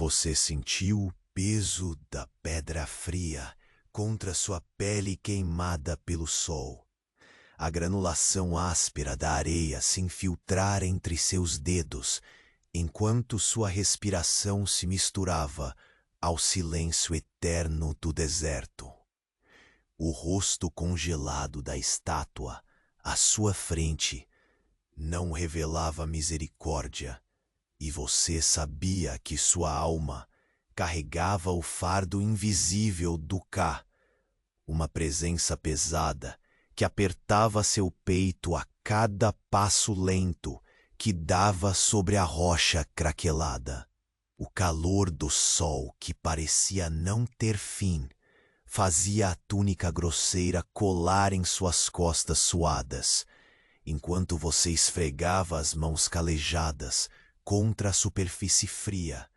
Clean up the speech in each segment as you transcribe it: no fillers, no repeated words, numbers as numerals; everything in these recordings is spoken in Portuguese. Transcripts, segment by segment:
Você sentiu o peso da pedra fria contra sua pele queimada pelo sol. A granulação áspera da areia se infiltrar entre seus dedos, enquanto sua respiração se misturava ao silêncio eterno do deserto. O rosto congelado da estátua, à sua frente, não revelava misericórdia, e você sabia que sua alma carregava o fardo invisível do Ka, uma presença pesada que apertava seu peito a cada passo lento que dava sobre a rocha craquelada. O calor do sol, que parecia não ter fim, fazia a túnica grosseira colar em suas costas suadas, enquanto você esfregava as mãos calejadas contra a superfície fria,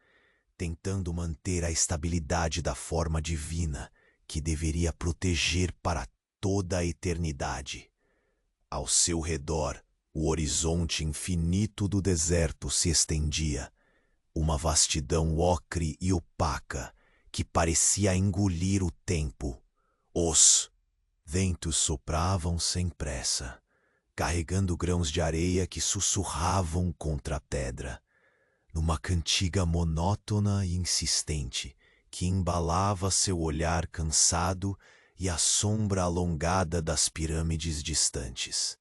tentando manter a estabilidade da forma divina que deveria proteger para toda a eternidade. Ao seu redor, o horizonte infinito do deserto se estendia, uma vastidão ocre e opaca que parecia engolir o tempo. Os ventos sopravam sem pressa, carregando grãos de areia que sussurravam contra a pedra, numa cantiga monótona e insistente que embalava seu olhar cansado e a sombra alongada das pirâmides distantes.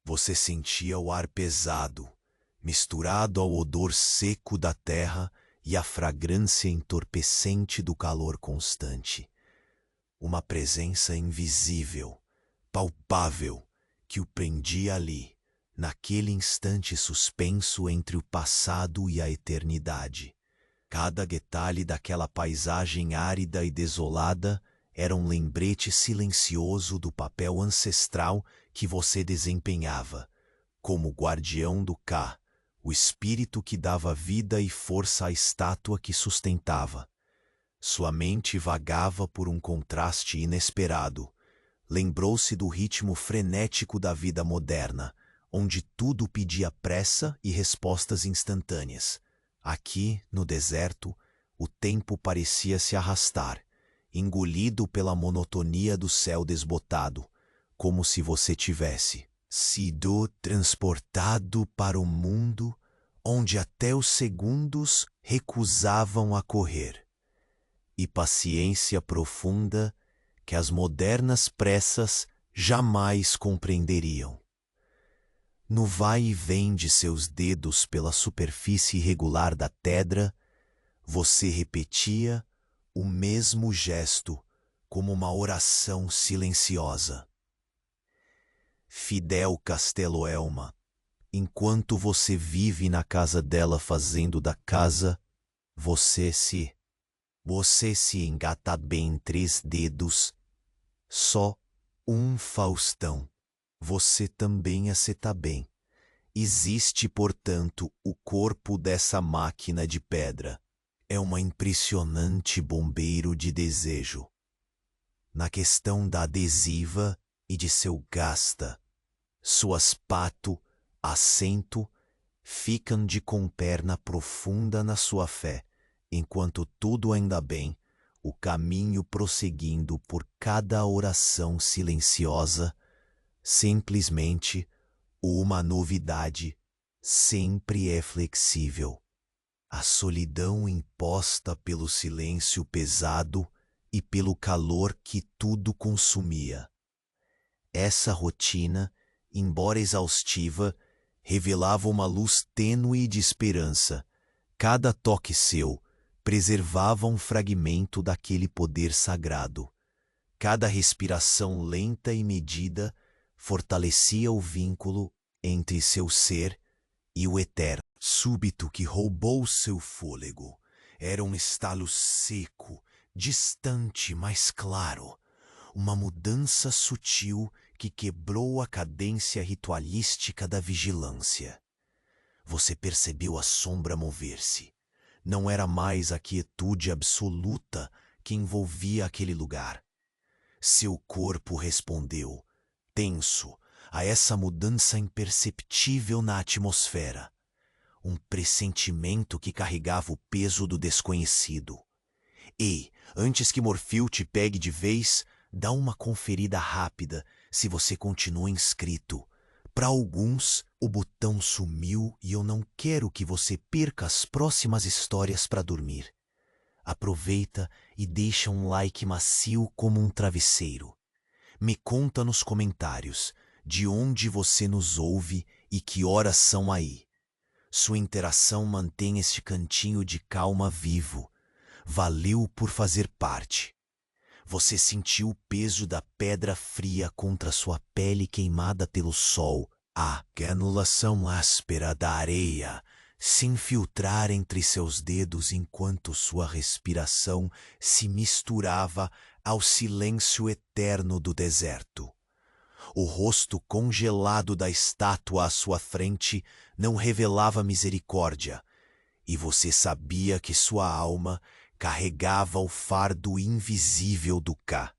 Você sentia o ar pesado, misturado ao odor seco da terra e à fragrância entorpecente do calor constante. Uma presença invisível, palpável, que o prendia ali, naquele instante suspenso entre o passado e a eternidade. Cada detalhe daquela paisagem árida e desolada era um lembrete silencioso do papel ancestral que você desempenhava, como guardião do Ka, o espírito que dava vida e força à estátua que sustentava. Sua mente vagava por um contraste inesperado. Lembrou-se do ritmo frenético da vida moderna, onde tudo pedia pressa e respostas instantâneas. Aqui, no deserto, o tempo parecia se arrastar, engolido pela monotonia do céu desbotado, como se você tivesse sido transportado para um mundo onde até os segundos recusavam a correr. E paciência profunda que as modernas pressas jamais compreenderiam. No vai e vem de seus dedos pela superfície irregular da pedra, você repetia o mesmo gesto como uma oração silenciosa. Fidel Casteloelma, enquanto você vive na casa dela fazendo da casa, você se engata bem em 3 dedos, só um Faustão. Você também está bem. Existe, portanto, o corpo dessa máquina de pedra. É uma impressionante bombeiro de desejo. Na questão da adesiva e de seu gasta, suas pato, assento, ficam de com perna profunda na sua fé, enquanto tudo ainda bem, o caminho prosseguindo por cada oração silenciosa, simplesmente uma novidade, sempre é flexível. A solidão imposta pelo silêncio pesado e pelo calor que tudo consumia. Essa rotina, embora exaustiva, revelava uma luz tênue de esperança. Cada toque seu preservava um fragmento daquele poder sagrado. Cada respiração lenta e medida fortalecia o vínculo entre seu ser e o eterno. Súbito que roubou seu fôlego. Era um estalo seco, distante, mas claro. Uma mudança sutil que quebrou a cadência ritualística da vigilância. Você percebeu a sombra mover-se. Não era mais a quietude absoluta que envolvia aquele lugar. Seu corpo respondeu, tenso, a essa mudança imperceptível na atmosfera. um pressentimento que carregava o peso do desconhecido. Ei, antes que Morfeu te pegue de vez, dá uma conferida rápida se você continua inscrito. Para alguns, o botão sumiu e eu não quero que você perca as próximas histórias para dormir. Aproveita e deixa um like macio como um travesseiro. Me conta nos comentários de onde você nos ouve e que horas são aí. Sua interação mantém este cantinho de calma vivo. Valeu por fazer parte. Você sentiu o peso da pedra fria contra sua pele queimada pelo sol, a granulação áspera da areia se infiltrar entre seus dedos enquanto sua respiração se misturava ao silêncio eterno do deserto. O rosto congelado da estátua à sua frente não revelava misericórdia, e você sabia que sua alma carregava o fardo invisível do Ka,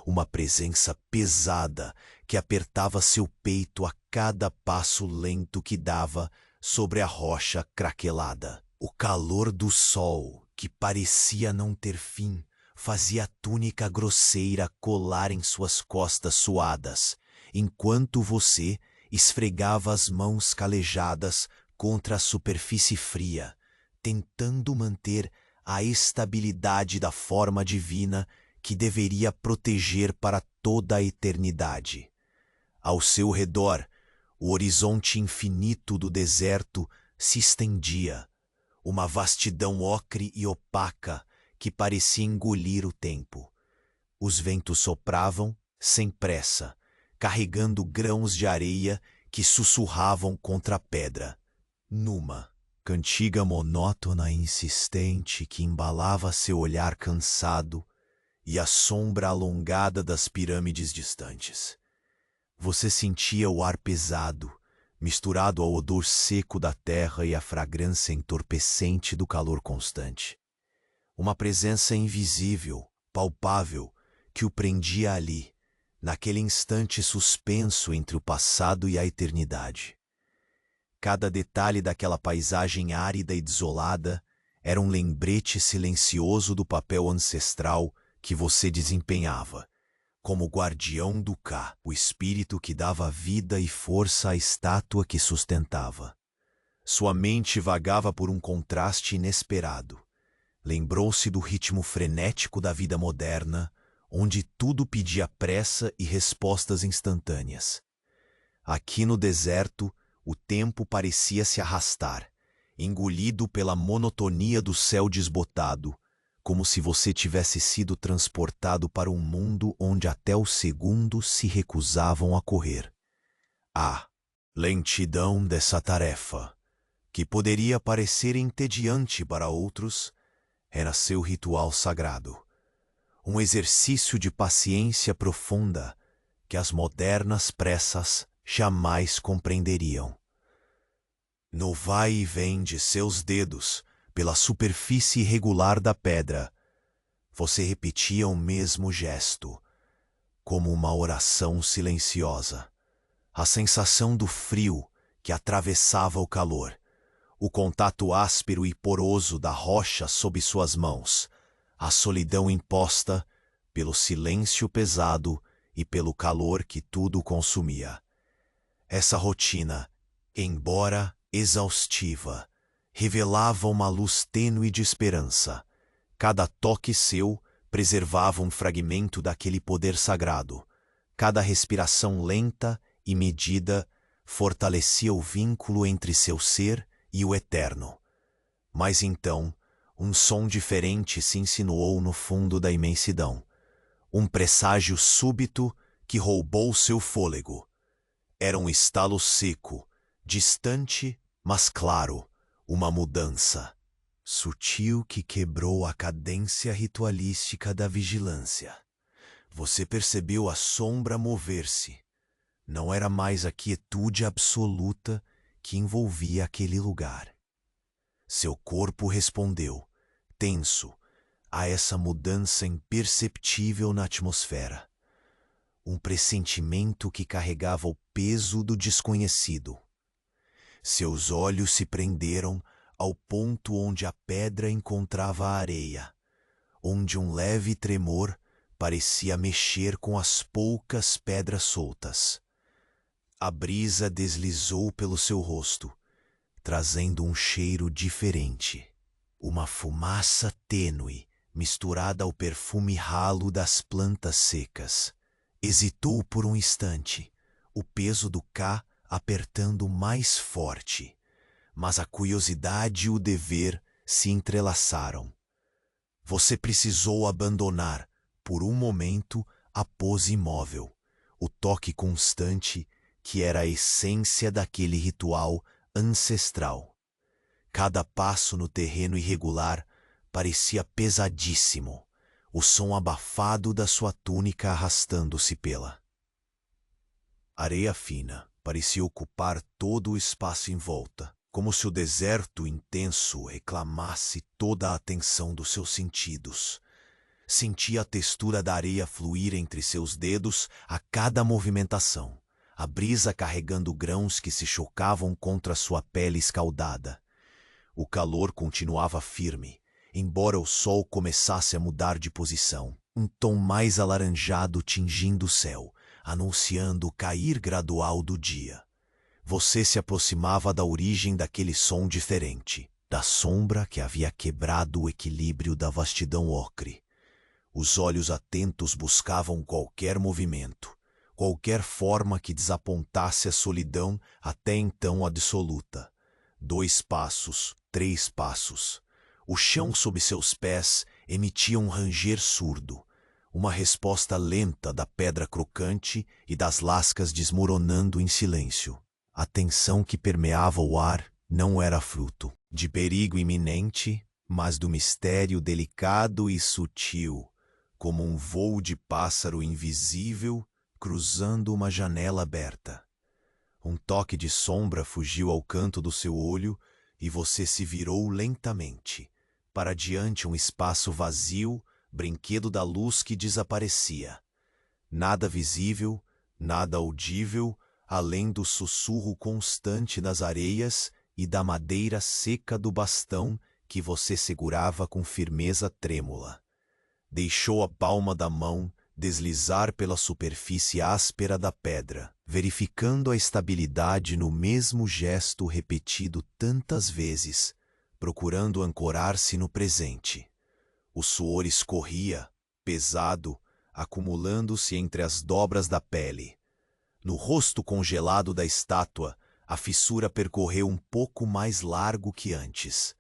uma presença pesada que apertava seu peito a cada passo lento que dava sobre a rocha craquelada. O calor do sol, que parecia não ter fim, fazia a túnica grosseira colar em suas costas suadas, enquanto você esfregava as mãos calejadas contra a superfície fria, tentando manter a estabilidade da forma divina que deveria proteger para toda a eternidade. Ao seu redor, o horizonte infinito do deserto se estendia, uma vastidão ocre e opaca que parecia engolir o tempo. Os ventos sopravam sem pressa, carregando grãos de areia que sussurravam contra a pedra. Numa cantiga monótona e insistente que embalava seu olhar cansado e a sombra alongada das pirâmides distantes. Você sentia o ar pesado, misturado ao odor seco da terra e à fragrância entorpecente do calor constante. Uma presença invisível, palpável, que o prendia ali, naquele instante suspenso entre o passado e a eternidade. Cada detalhe daquela paisagem árida e desolada era um lembrete silencioso do papel ancestral que você desempenhava, como guardião do Ka, o espírito que dava vida e força à estátua que sustentava. Sua mente vagava por um contraste inesperado. Lembrou-se do ritmo frenético da vida moderna, onde tudo pedia pressa e respostas instantâneas. Aqui no deserto, o tempo parecia se arrastar, engolido pela monotonia do céu desbotado, como se você tivesse sido transportado para um mundo onde até os segundos se recusavam a correr. A lentidão dessa tarefa, que poderia parecer entediante para outros, era seu ritual sagrado, um exercício de paciência profunda que as modernas pressas jamais compreenderiam. No vai e vem de seus dedos pela superfície irregular da pedra, você repetia o mesmo gesto, como uma oração silenciosa. A sensação do frio que atravessava o calor, o contato áspero e poroso da rocha sob suas mãos, a solidão imposta pelo silêncio pesado e pelo calor que tudo consumia. Essa rotina, embora exaustiva, revelava uma luz tênue de esperança. Cada toque seu preservava um fragmento daquele poder sagrado. Cada respiração lenta e medida fortalecia o vínculo entre seu ser e o eterno. Mas então, um som diferente se insinuou no fundo da imensidão. Um presságio súbito que roubou seu fôlego. Era um estalo seco, distante, mas claro, uma mudança sutil que quebrou a cadência ritualística da vigilância. Você percebeu a sombra mover-se. Não era mais a quietude absoluta que envolvia aquele lugar. Seu corpo respondeu, tenso, a essa mudança imperceptível na atmosfera. Um pressentimento que carregava o peso do desconhecido. Seus olhos se prenderam ao ponto onde a pedra encontrava a areia, onde um leve tremor parecia mexer com as poucas pedras soltas. A brisa deslizou pelo seu rosto, trazendo um cheiro diferente. Uma fumaça tênue, misturada ao perfume ralo das plantas secas. Hesitou por um instante, o peso do K apertando mais forte, mas a curiosidade e o dever se entrelaçaram. Você precisou abandonar, por um momento, a pose imóvel, o toque constante que era a essência daquele ritual ancestral. Cada passo no terreno irregular parecia pesadíssimo, o som abafado da sua túnica arrastando-se pela areia fina. Parecia ocupar todo o espaço em volta, como se o deserto intenso reclamasse toda a atenção dos seus sentidos. Sentia a textura da areia fluir entre seus dedos a cada movimentação, a brisa carregando grãos que se chocavam contra sua pele escaldada. O calor continuava firme, embora o sol começasse a mudar de posição, um tom mais alaranjado tingindo o céu, anunciando o cair gradual do dia. Você se aproximava da origem daquele som diferente, da sombra que havia quebrado o equilíbrio da vastidão ocre. Os olhos atentos buscavam qualquer movimento, qualquer forma que desapontasse a solidão até então absoluta. 2 passos, 3 passos. O chão sob seus pés emitia um ranger surdo, uma resposta lenta da pedra crocante e das lascas desmoronando em silêncio. A tensão que permeava o ar não era fruto de perigo iminente, mas do mistério delicado e sutil, como um voo de pássaro invisível cruzando uma janela aberta. Um toque de sombra fugiu ao canto do seu olho e você se virou lentamente, para diante um espaço vazio, brinquedo da luz que desaparecia. Nada visível, nada audível, além do sussurro constante das areias e da madeira seca do bastão que você segurava com firmeza trêmula. Deixou a palma da mão deslizar pela superfície áspera da pedra, verificando a estabilidade no mesmo gesto repetido tantas vezes, procurando ancorar-se no presente. O suor escorria, pesado, acumulando-se entre as dobras da pele. No rosto congelado da estátua, a fissura percorreu um pouco mais largo que antes.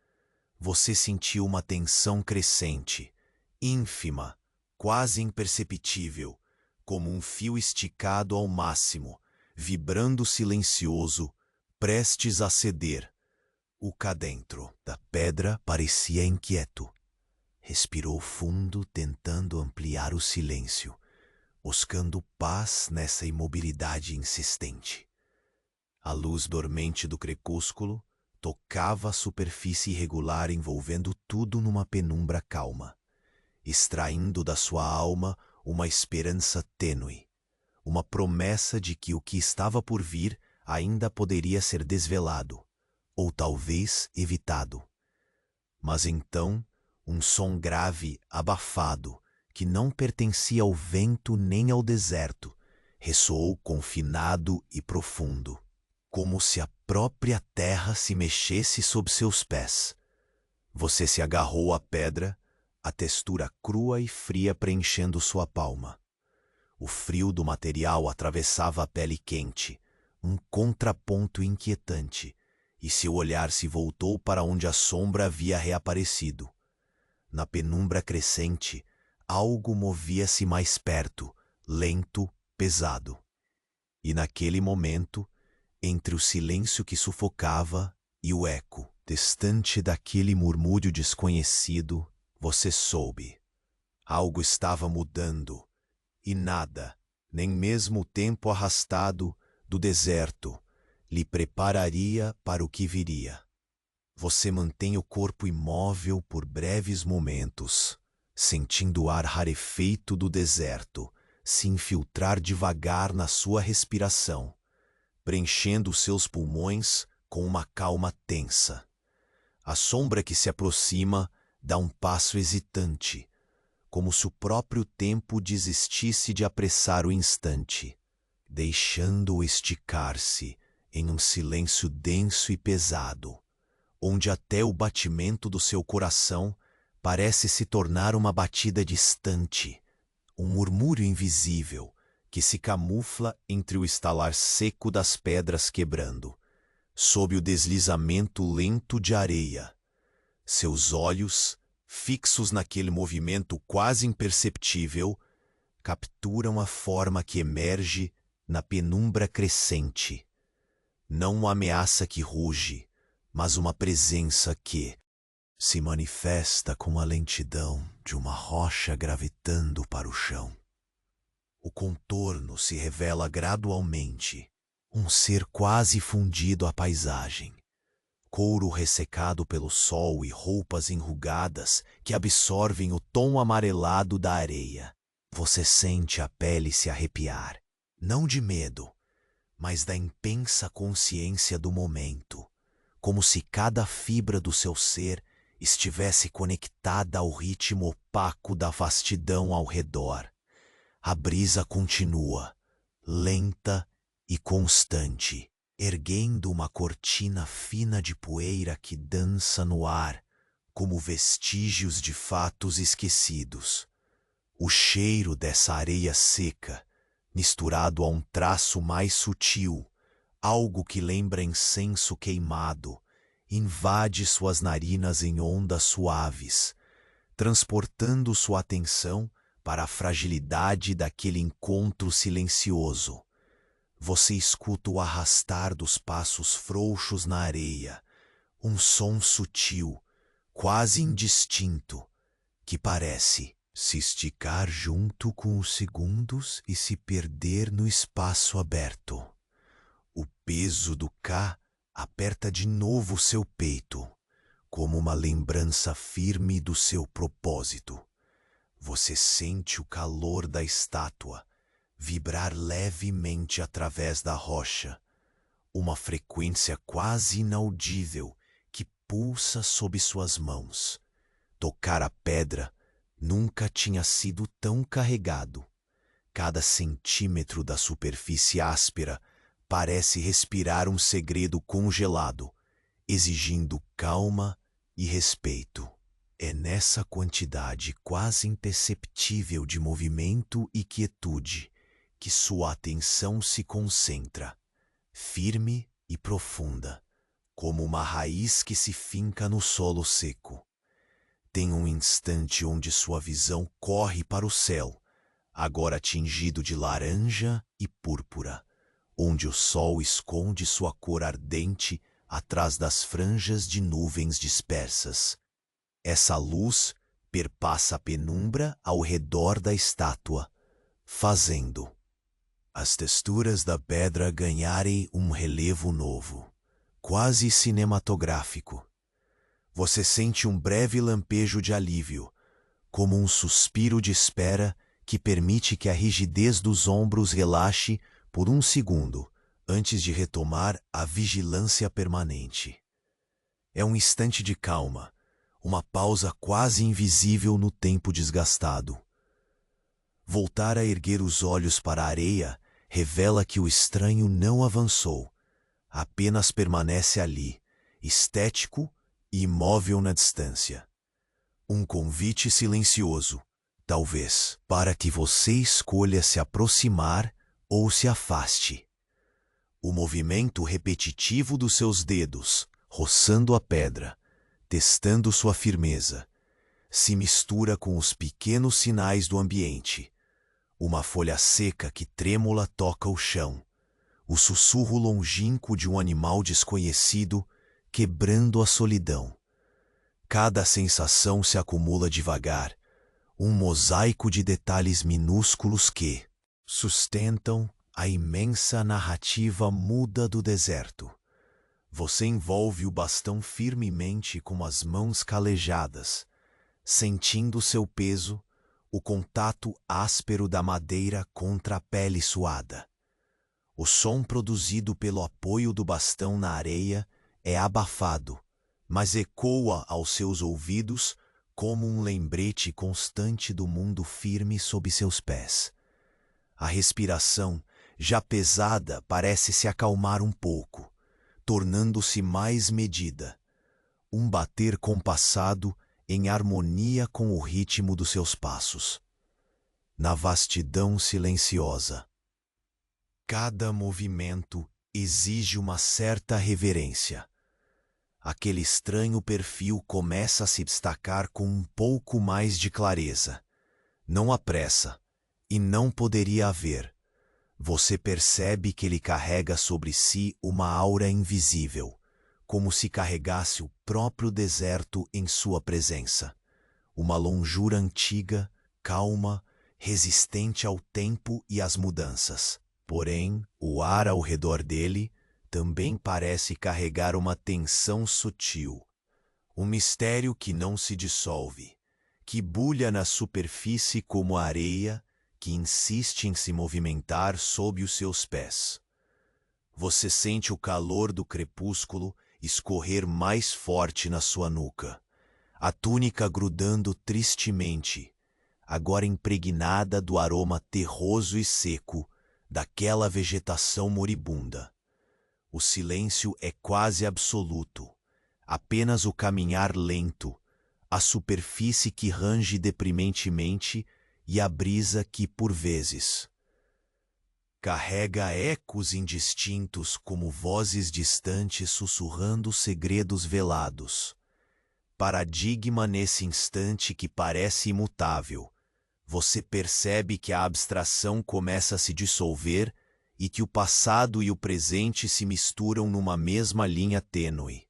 Você sentiu uma tensão crescente, ínfima, quase imperceptível, como um fio esticado ao máximo, vibrando silencioso, prestes a ceder. O cá dentro da pedra parecia inquieto. Respirou fundo, tentando ampliar o silêncio, buscando paz nessa imobilidade insistente. A luz dormente do crepúsculo tocava a superfície irregular envolvendo tudo numa penumbra calma, extraindo da sua alma uma esperança tênue, uma promessa de que o que estava por vir ainda poderia ser desvelado, ou talvez evitado. Mas então, um som grave, abafado, que não pertencia ao vento nem ao deserto, ressoou confinado e profundo, como se a própria terra se mexesse sob seus pés. Você se agarrou à pedra, a textura crua e fria preenchendo sua palma. O frio do material atravessava a pele quente, um contraponto inquietante, e seu olhar se voltou para onde a sombra havia reaparecido. Na penumbra crescente, algo movia-se mais perto, lento, pesado. E naquele momento, entre o silêncio que sufocava e o eco distante daquele murmúrio desconhecido, você soube. Algo estava mudando, e nada, nem mesmo o tempo arrastado do deserto, lhe prepararia para o que viria. Você mantém o corpo imóvel por breves momentos, sentindo o ar rarefeito do deserto se infiltrar devagar na sua respiração, preenchendo seus pulmões com uma calma tensa. A sombra que se aproxima dá um passo hesitante, como se o próprio tempo desistisse de apressar o instante, deixando-o esticar-se em um silêncio denso e pesado, onde até o batimento do seu coração parece se tornar uma batida distante, um murmúrio invisível que se camufla entre o estalar seco das pedras quebrando, sob o deslizamento lento de areia. Seus olhos, fixos naquele movimento quase imperceptível, capturam a forma que emerge na penumbra crescente. Não uma ameaça que ruge, mas uma presença que se manifesta com a lentidão de uma rocha gravitando para o chão. O contorno se revela gradualmente, um ser quase fundido à paisagem. Couro ressecado pelo sol e roupas enrugadas que absorvem o tom amarelado da areia. Você sente a pele se arrepiar, não de medo, mas da intensa consciência do momento, como se cada fibra do seu ser estivesse conectada ao ritmo opaco da vastidão ao redor. A brisa continua, lenta e constante, erguendo uma cortina fina de poeira que dança no ar, como vestígios de fatos esquecidos. O cheiro dessa areia seca, misturado a um traço mais sutil, algo que lembra incenso queimado, invade suas narinas em ondas suaves, transportando sua atenção para a fragilidade daquele encontro silencioso. Você escuta o arrastar dos passos frouxos na areia, um som sutil, quase indistinto, que parece se esticar junto com os segundos e se perder no espaço aberto. O peso do K aperta de novo seu peito, como uma lembrança firme do seu propósito. Você sente o calor da estátua vibrar levemente através da rocha, uma frequência quase inaudível que pulsa sob suas mãos. Tocar a pedra nunca tinha sido tão carregado. Cada centímetro da superfície áspera parece respirar um segredo congelado, exigindo calma e respeito. É nessa quantidade quase imperceptível de movimento e quietude que sua atenção se concentra, firme e profunda, como uma raiz que se finca no solo seco. Tem um instante onde sua visão corre para o céu, agora tingido de laranja e púrpura, onde o sol esconde sua cor ardente atrás das franjas de nuvens dispersas. Essa luz perpassa a penumbra ao redor da estátua, fazendo as texturas da pedra ganharem um relevo novo, quase cinematográfico. Você sente um breve lampejo de alívio, como um suspiro de espera que permite que a rigidez dos ombros relaxe por um segundo antes de retomar a vigilância permanente. É um instante de calma, uma pausa quase invisível no tempo desgastado. Voltar a erguer os olhos para a areia revela que o estranho não avançou, apenas permanece ali, estético e imóvel na distância. Um convite silencioso, talvez, para que você escolha se aproximar ou se afaste. O movimento repetitivo dos seus dedos, roçando a pedra, testando sua firmeza, se mistura com os pequenos sinais do ambiente. Uma folha seca que trêmula toca o chão, o sussurro longínquo de um animal desconhecido quebrando a solidão. Cada sensação se acumula devagar, um mosaico de detalhes minúsculos que sustentam a imensa narrativa muda do deserto. Você envolve o bastão firmemente com as mãos calejadas, sentindo seu peso, o contato áspero da madeira contra a pele suada. O som produzido pelo apoio do bastão na areia é abafado, mas ecoa aos seus ouvidos como um lembrete constante do mundo firme sob seus pés. A respiração, já pesada, parece se acalmar um pouco, tornando-se mais medida, um bater compassado em harmonia com o ritmo dos seus passos. Na vastidão silenciosa, cada movimento exige uma certa reverência. Aquele estranho perfil começa a se destacar com um pouco mais de clareza. Não há pressa, e não poderia haver. Você percebe que ele carrega sobre si uma aura invisível, como se carregasse o próprio deserto em sua presença. Uma longura antiga, calma, resistente ao tempo e às mudanças. Porém, o ar ao redor dele também parece carregar uma tensão sutil, um mistério que não se dissolve, que bulha na superfície como a areia, que insiste em se movimentar sob os seus pés. Você sente o calor do crepúsculo escorrer mais forte na sua nuca, a túnica grudando tristemente, agora impregnada do aroma terroso e seco daquela vegetação moribunda. O silêncio é quase absoluto, apenas o caminhar lento, a superfície que range deprimentemente e a brisa que, por vezes, carrega ecos indistintos como vozes distantes sussurrando segredos velados. Paradigma nesse instante que parece imutável. Você percebe que a abstração começa a se dissolver e que o passado e o presente se misturam numa mesma linha tênue.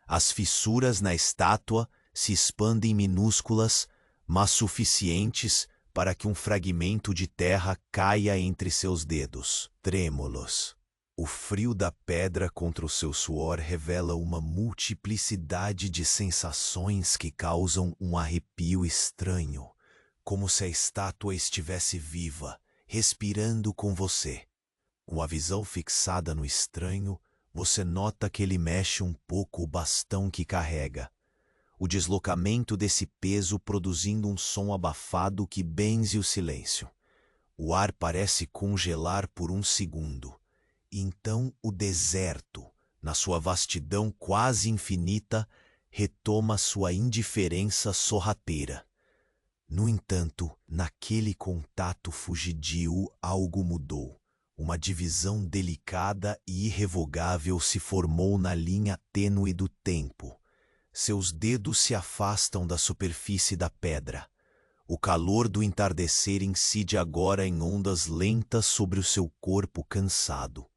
As fissuras na estátua se expandem minúsculas, mas suficientes para que um fragmento de terra caia entre seus dedos, trêmulos. O frio da pedra contra o seu suor revela uma multiplicidade de sensações que causam um arrepio estranho, como se a estátua estivesse viva, respirando com você. Com a visão fixada no estranho, você nota que ele mexe um pouco o bastão que carrega. O deslocamento desse peso produzindo um som abafado que benze o silêncio. O ar parece congelar por um segundo. Então o deserto, na sua vastidão quase infinita, retoma sua indiferença sorrateira. No entanto, naquele contato fugidio algo mudou. Uma divisão delicada e irrevogável se formou na linha tênue do tempo. Seus dedos se afastam da superfície da pedra. O calor do entardecer incide agora em ondas lentas sobre o seu corpo cansado.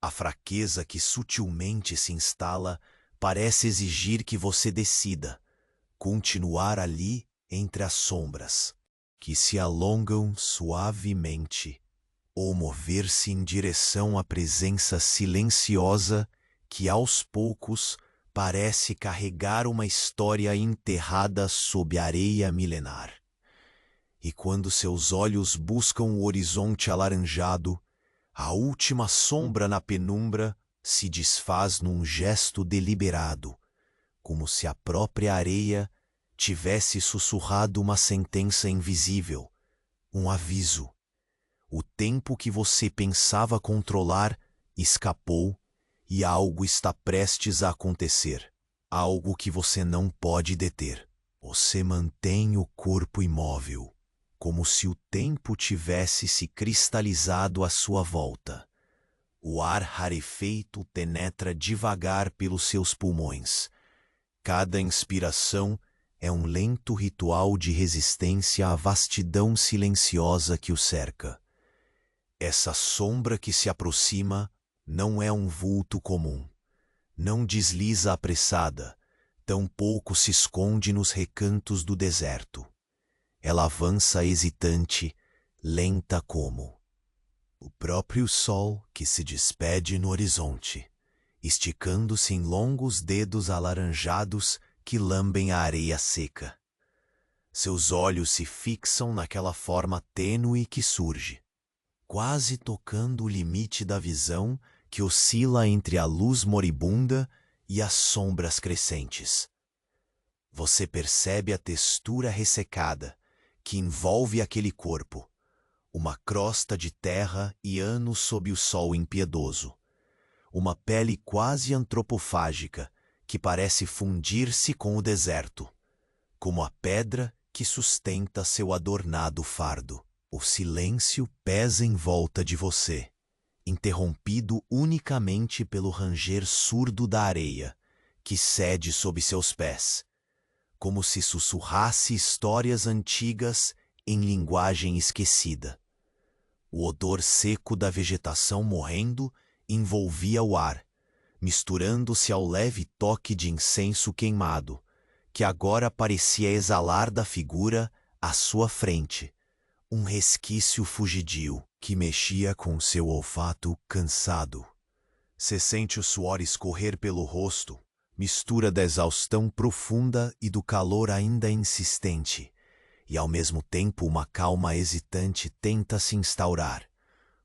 A fraqueza que sutilmente se instala parece exigir que você decida continuar ali entre as sombras, que se alongam suavemente, ou mover-se em direção à presença silenciosa que aos poucos parece carregar uma história enterrada sob areia milenar. E quando seus olhos buscam o horizonte alaranjado, a última sombra na penumbra se desfaz num gesto deliberado, como se a própria areia tivesse sussurrado uma sentença invisível, um aviso. O tempo que você pensava controlar escapou e algo está prestes a acontecer, algo que você não pode deter. Você mantém o corpo imóvel, como se o tempo tivesse se cristalizado à sua volta. O ar rarefeito penetra devagar pelos seus pulmões. Cada inspiração é um lento ritual de resistência à vastidão silenciosa que o cerca. Essa sombra que se aproxima não é um vulto comum. Não desliza apressada, tampouco se esconde nos recantos do deserto. Ela avança hesitante, lenta como o próprio sol que se despede no horizonte, esticando-se em longos dedos alaranjados que lambem a areia seca. Seus olhos se fixam naquela forma tênue que surge, quase tocando o limite da visão que oscila entre a luz moribunda e as sombras crescentes. Você percebe a textura ressecada que envolve aquele corpo, uma crosta de terra e anos sob o sol impiedoso. Uma pele quase antropofágica que parece fundir-se com o deserto, como a pedra que sustenta seu adornado fardo. O silêncio pesa em volta de você, interrompido unicamente pelo ranger surdo da areia, que cede sob seus pés, como se sussurrasse histórias antigas em linguagem esquecida. O odor seco da vegetação morrendo envolvia o ar, misturando-se ao leve toque de incenso queimado, que agora parecia exalar da figura à sua frente, um resquício fugidio que mexia com seu olfato cansado. Você sente o suor escorrer pelo rosto, mistura da exaustão profunda e do calor ainda insistente, e ao mesmo tempo uma calma hesitante tenta se instaurar,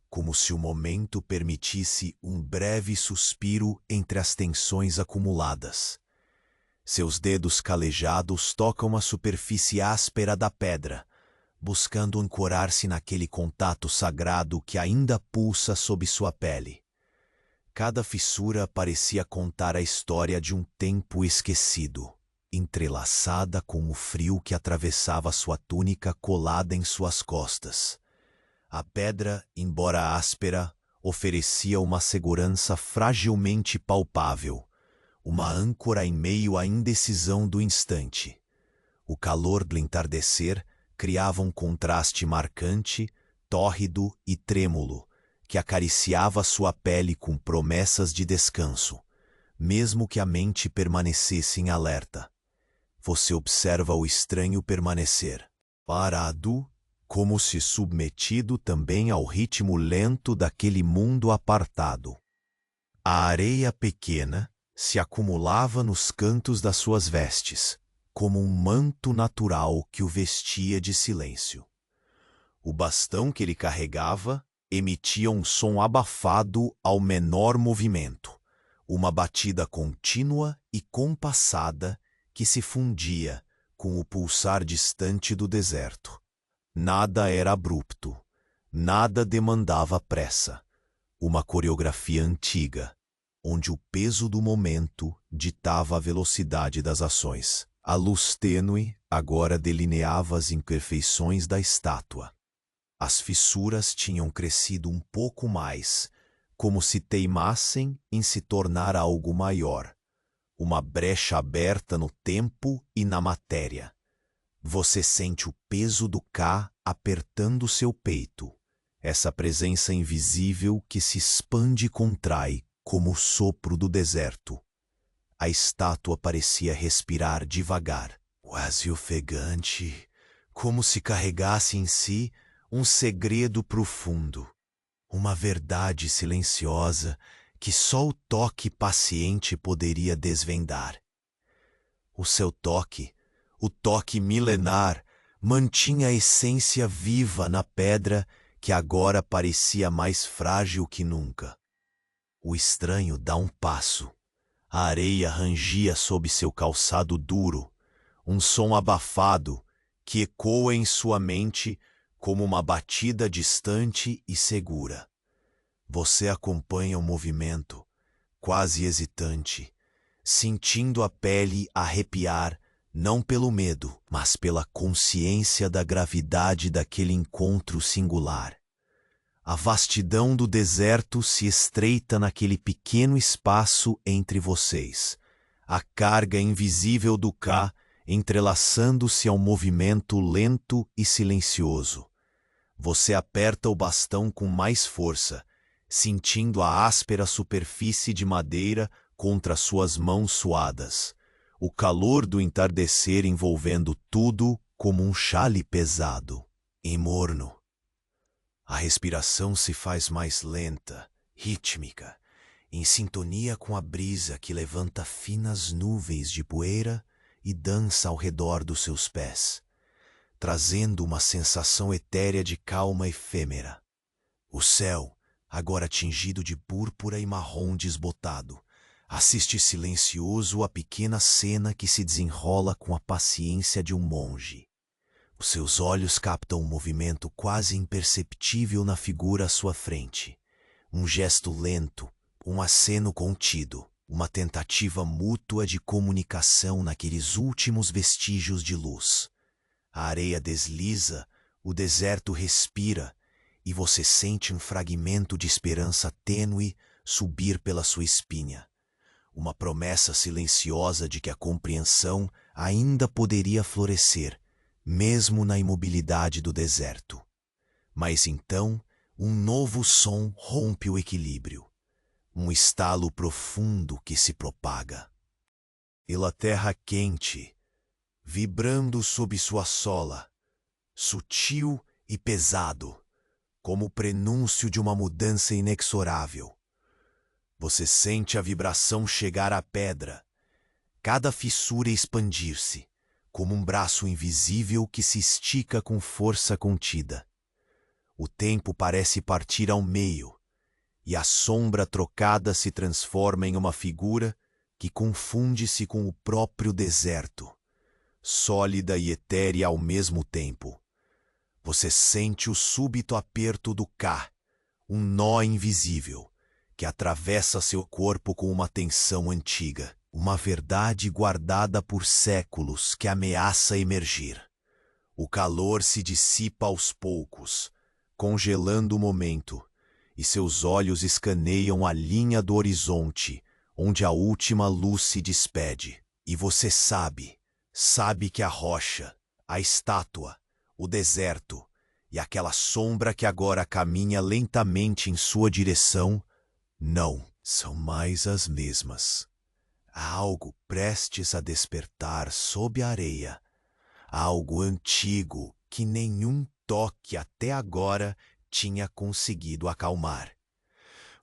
como se o momento permitisse um breve suspiro entre as tensões acumuladas. Seus dedos calejados tocam a superfície áspera da pedra, buscando ancorar-se naquele contato sagrado que ainda pulsa sob sua pele. Cada fissura parecia contar a história de um tempo esquecido, entrelaçada com o frio que atravessava sua túnica colada em suas costas. A pedra, embora áspera, oferecia uma segurança fragilmente palpável, uma âncora em meio à indecisão do instante. O calor do entardecer criava um contraste marcante, tórrido e trêmulo, que acariciava sua pele com promessas de descanso, mesmo que a mente permanecesse em alerta. Você observa o estranho permanecer, parado, como se submetido também ao ritmo lento daquele mundo apartado. A areia pequena se acumulava nos cantos das suas vestes, como um manto natural que o vestia de silêncio. O bastão que ele carregava emitia um som abafado ao menor movimento, uma batida contínua e compassada que se fundia com o pulsar distante do deserto. Nada era abrupto, nada demandava pressa. Uma coreografia antiga, onde o peso do momento ditava a velocidade das ações. A luz tênue agora delineava as imperfeições da estátua. As fissuras tinham crescido um pouco mais, como se teimassem em se tornar algo maior. Uma brecha aberta no tempo e na matéria. Você sente o peso do Ka apertando seu peito, essa presença invisível que se expande e contrai como o sopro do deserto. A estátua parecia respirar devagar, quase ofegante, como se carregasse em si um segredo profundo, uma verdade silenciosa que só o toque paciente poderia desvendar. O seu toque, o toque milenar, mantinha a essência viva na pedra que agora parecia mais frágil que nunca. O estranho dá um passo. A areia rangia sob seu calçado duro, um som abafado que ecoa em sua mente como uma batida distante e segura. Você acompanha o movimento, quase hesitante, sentindo a pele arrepiar, não pelo medo, mas pela consciência da gravidade daquele encontro singular. A vastidão do deserto se estreita naquele pequeno espaço entre vocês. A carga invisível do Ka entrelaçando-se ao movimento lento e silencioso. Você aperta o bastão com mais força, sentindo a áspera superfície de madeira contra suas mãos suadas. O calor do entardecer envolvendo tudo como um xale pesado e morno. A respiração se faz mais lenta, rítmica, em sintonia com a brisa que levanta finas nuvens de poeira e dança ao redor dos seus pés, trazendo uma sensação etérea de calma efêmera. O céu, agora tingido de púrpura e marrom desbotado, Assiste silencioso a pequena cena que se desenrola com a paciência de um monge. Os seus olhos captam um movimento quase imperceptível na figura à sua frente. Um gesto lento, um aceno contido, uma tentativa mútua de comunicação naqueles últimos vestígios de luz. A areia desliza, o deserto respira, e você sente um fragmento de esperança tênue subir pela sua espinha. Uma promessa silenciosa de que a compreensão ainda poderia florescer, mesmo na imobilidade do deserto. Mas então, um novo som rompe o equilíbrio. Um estalo profundo que se propaga. Pela terra quente, vibrando sob sua sola, sutil e pesado, como o prenúncio de uma mudança inexorável. Você sente a vibração chegar à pedra, cada fissura expandir-se, como um braço invisível que se estica com força contida. O tempo parece partir ao meio, e a sombra trocada se transforma em uma figura que confunde-se com o próprio deserto, sólida e etérea ao mesmo tempo. Você sente o súbito aperto do Ka, um nó invisível, que atravessa seu corpo com uma tensão antiga, uma verdade guardada por séculos que ameaça emergir. O calor se dissipa aos poucos, congelando o momento, e seus olhos escaneiam a linha do horizonte, onde a última luz se despede. E você sabe que a rocha, a estátua, o deserto e aquela sombra que agora caminha lentamente em sua direção não são mais as mesmas. Há algo prestes a despertar sob a areia, algo antigo que nenhum toque até agora tinha conseguido acalmar.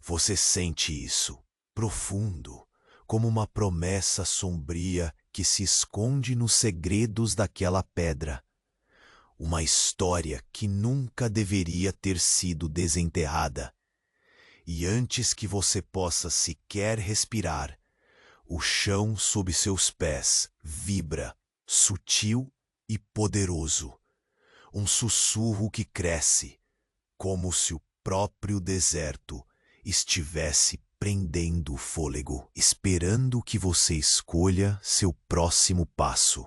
Você sente isso, profundo, como uma promessa sombria que se esconde nos segredos daquela pedra. Uma história que nunca deveria ter sido desenterrada. E antes que você possa sequer respirar, o chão sob seus pés vibra, sutil e poderoso. Um sussurro que cresce, como se o próprio deserto estivesse prendendo o fôlego, esperando que você escolha seu próximo passo.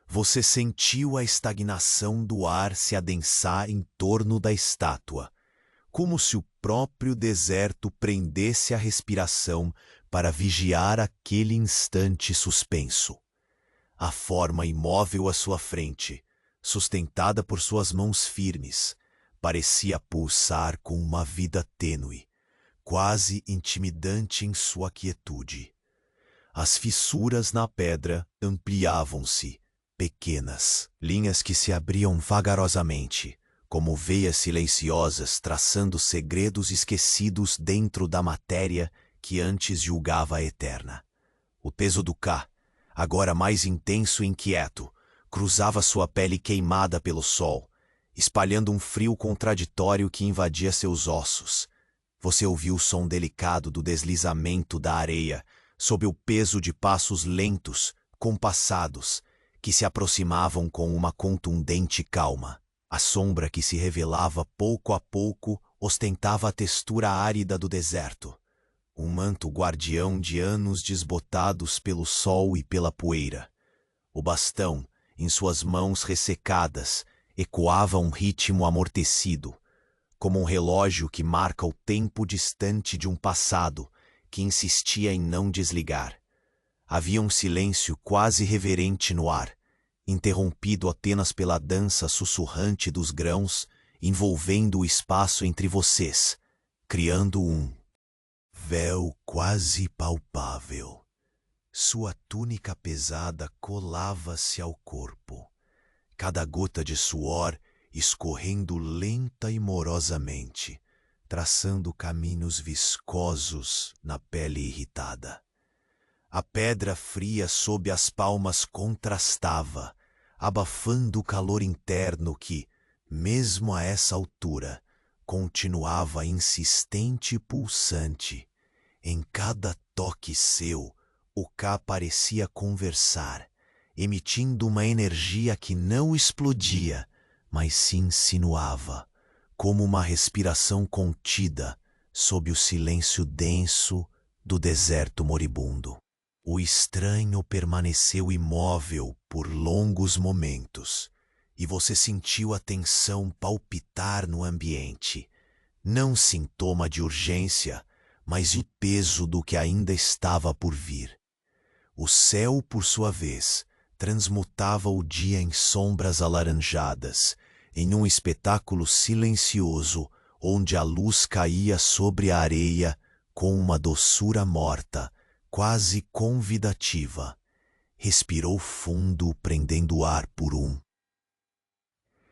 Você sentiu a estagnação do ar se adensar em torno da estátua, como se o próprio deserto prendesse a respiração para vigiar aquele instante suspenso. A forma imóvel à sua frente, sustentada por suas mãos firmes, parecia pulsar com uma vida tênue, quase intimidante em sua quietude. As fissuras na pedra ampliavam-se, pequenas, linhas que se abriam vagarosamente, como veias silenciosas traçando segredos esquecidos dentro da matéria que antes julgava eterna. O peso do Ka, agora mais intenso e inquieto, cruzava sua pele queimada pelo sol, espalhando um frio contraditório que invadia seus ossos. Você ouviu o som delicado do deslizamento da areia, sob o peso de passos lentos, compassados, que se aproximavam com uma contundente calma. A sombra que se revelava pouco a pouco ostentava a textura árida do deserto, um manto guardião de anos desbotados pelo sol e pela poeira. O bastão, em suas mãos ressecadas, ecoava um ritmo amortecido, como um relógio que marca o tempo distante de um passado que insistia em não desligar. Havia um silêncio quase reverente no ar, interrompido apenas pela dança sussurrante dos grãos, envolvendo o espaço entre vocês, criando um véu quase palpável. Sua túnica pesada colava-se ao corpo, cada gota de suor escorrendo lenta e morosamente, traçando caminhos viscosos na pele irritada. A pedra fria sob as palmas contrastava, abafando o calor interno que, mesmo a essa altura, continuava insistente e pulsante, Em cada toque seu, o K parecia conversar, emitindo uma energia que não explodia, mas se insinuava, como uma respiração contida sob o silêncio denso do deserto moribundo. O estranho permaneceu imóvel por longos momentos, e você sentiu a tensão palpitar no ambiente, não sintoma de urgência, mas de peso do que ainda estava por vir. O céu, por sua vez, transmutava o dia em sombras alaranjadas, em um espetáculo silencioso onde a luz caía sobre a areia com uma doçura morta, quase convidativa. Respirou fundo, prendendo o ar por um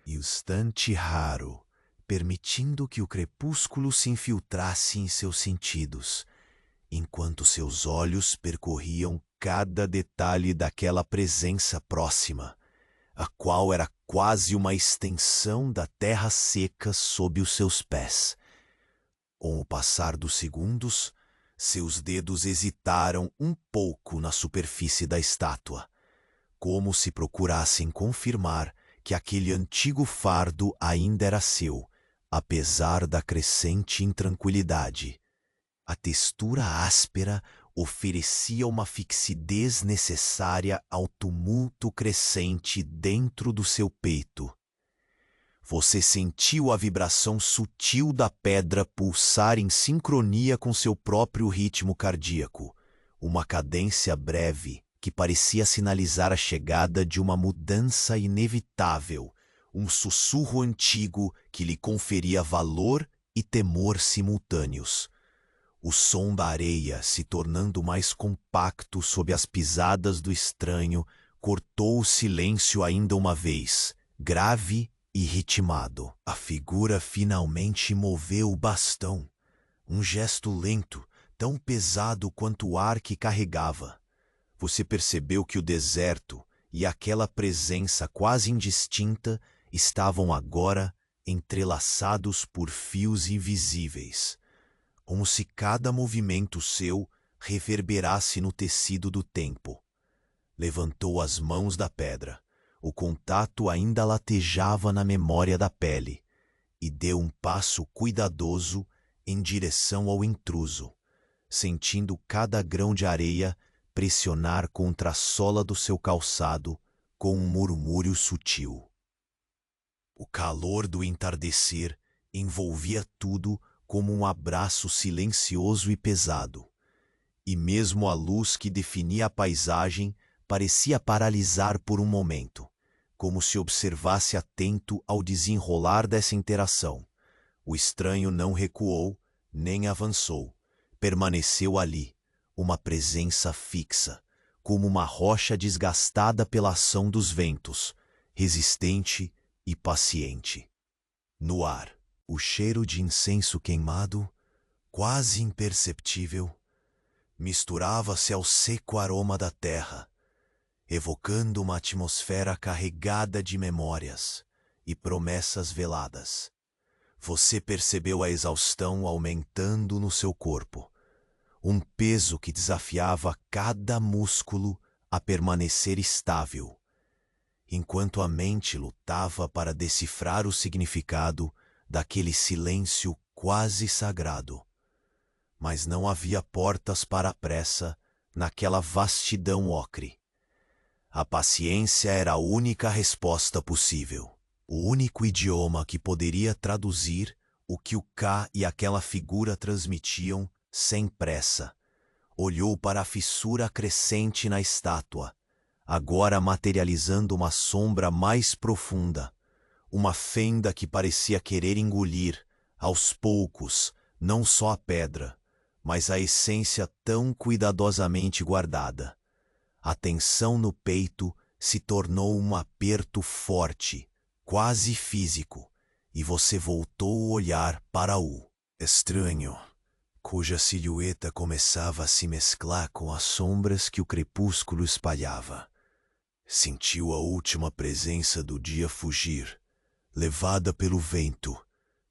instante raro, permitindo que o crepúsculo se infiltrasse em seus sentidos, enquanto seus olhos percorriam cada detalhe daquela presença próxima, a qual era quase uma extensão da terra seca sob os seus pés. Com o passar dos segundos, seus dedos hesitaram um pouco na superfície da estátua, como se procurassem confirmar que aquele antigo fardo ainda era seu, apesar da crescente intranquilidade. A textura áspera oferecia uma fixidez necessária ao tumulto crescente dentro do seu peito. Você sentiu a vibração sutil da pedra pulsar em sincronia com seu próprio ritmo cardíaco, uma cadência breve que parecia sinalizar a chegada de uma mudança inevitável, um sussurro antigo que lhe conferia valor e temor simultâneos. O som da areia, se tornando mais compacto sob as pisadas do estranho, cortou o silêncio ainda uma vez, grave e ritmado. A figura finalmente moveu o bastão, um gesto lento, tão pesado quanto o ar que carregava. Você percebeu que o deserto e aquela presença quase indistinta estavam agora entrelaçados por fios invisíveis, como se cada movimento seu reverberasse no tecido do tempo. Levantou as mãos da pedra. O contato ainda latejava na memória da pele, e deu um passo cuidadoso em direção ao intruso, sentindo cada grão de areia pressionar contra a sola do seu calçado com um murmúrio sutil. O calor do entardecer envolvia tudo como um abraço silencioso e pesado, e mesmo a luz que definia a paisagem parecia paralisar por um momento, como se observasse atento ao desenrolar dessa interação. O estranho não recuou, nem avançou. Permaneceu ali, uma presença fixa, como uma rocha desgastada pela ação dos ventos, resistente e paciente. No ar, o cheiro de incenso queimado, quase imperceptível, misturava-se ao seco aroma da terra, evocando uma atmosfera carregada de memórias e promessas veladas. Você percebeu a exaustão aumentando no seu corpo, um peso que desafiava cada músculo a permanecer estável, enquanto a mente lutava para decifrar o significado daquele silêncio quase sagrado. Mas não havia portas para a pressa naquela vastidão ocre. A paciência era a única resposta possível, o único idioma que poderia traduzir o que o K e aquela figura transmitiam sem pressa. Olhou para a fissura crescente na estátua, agora materializando uma sombra mais profunda, uma fenda que parecia querer engolir, aos poucos, não só a pedra, mas a essência tão cuidadosamente guardada. A tensão no peito se tornou um aperto forte, quase físico, e você voltou o olhar para o estranho, cuja silhueta começava a se mesclar com as sombras que o crepúsculo espalhava. Sentiu a última presença do dia fugir, levada pelo vento,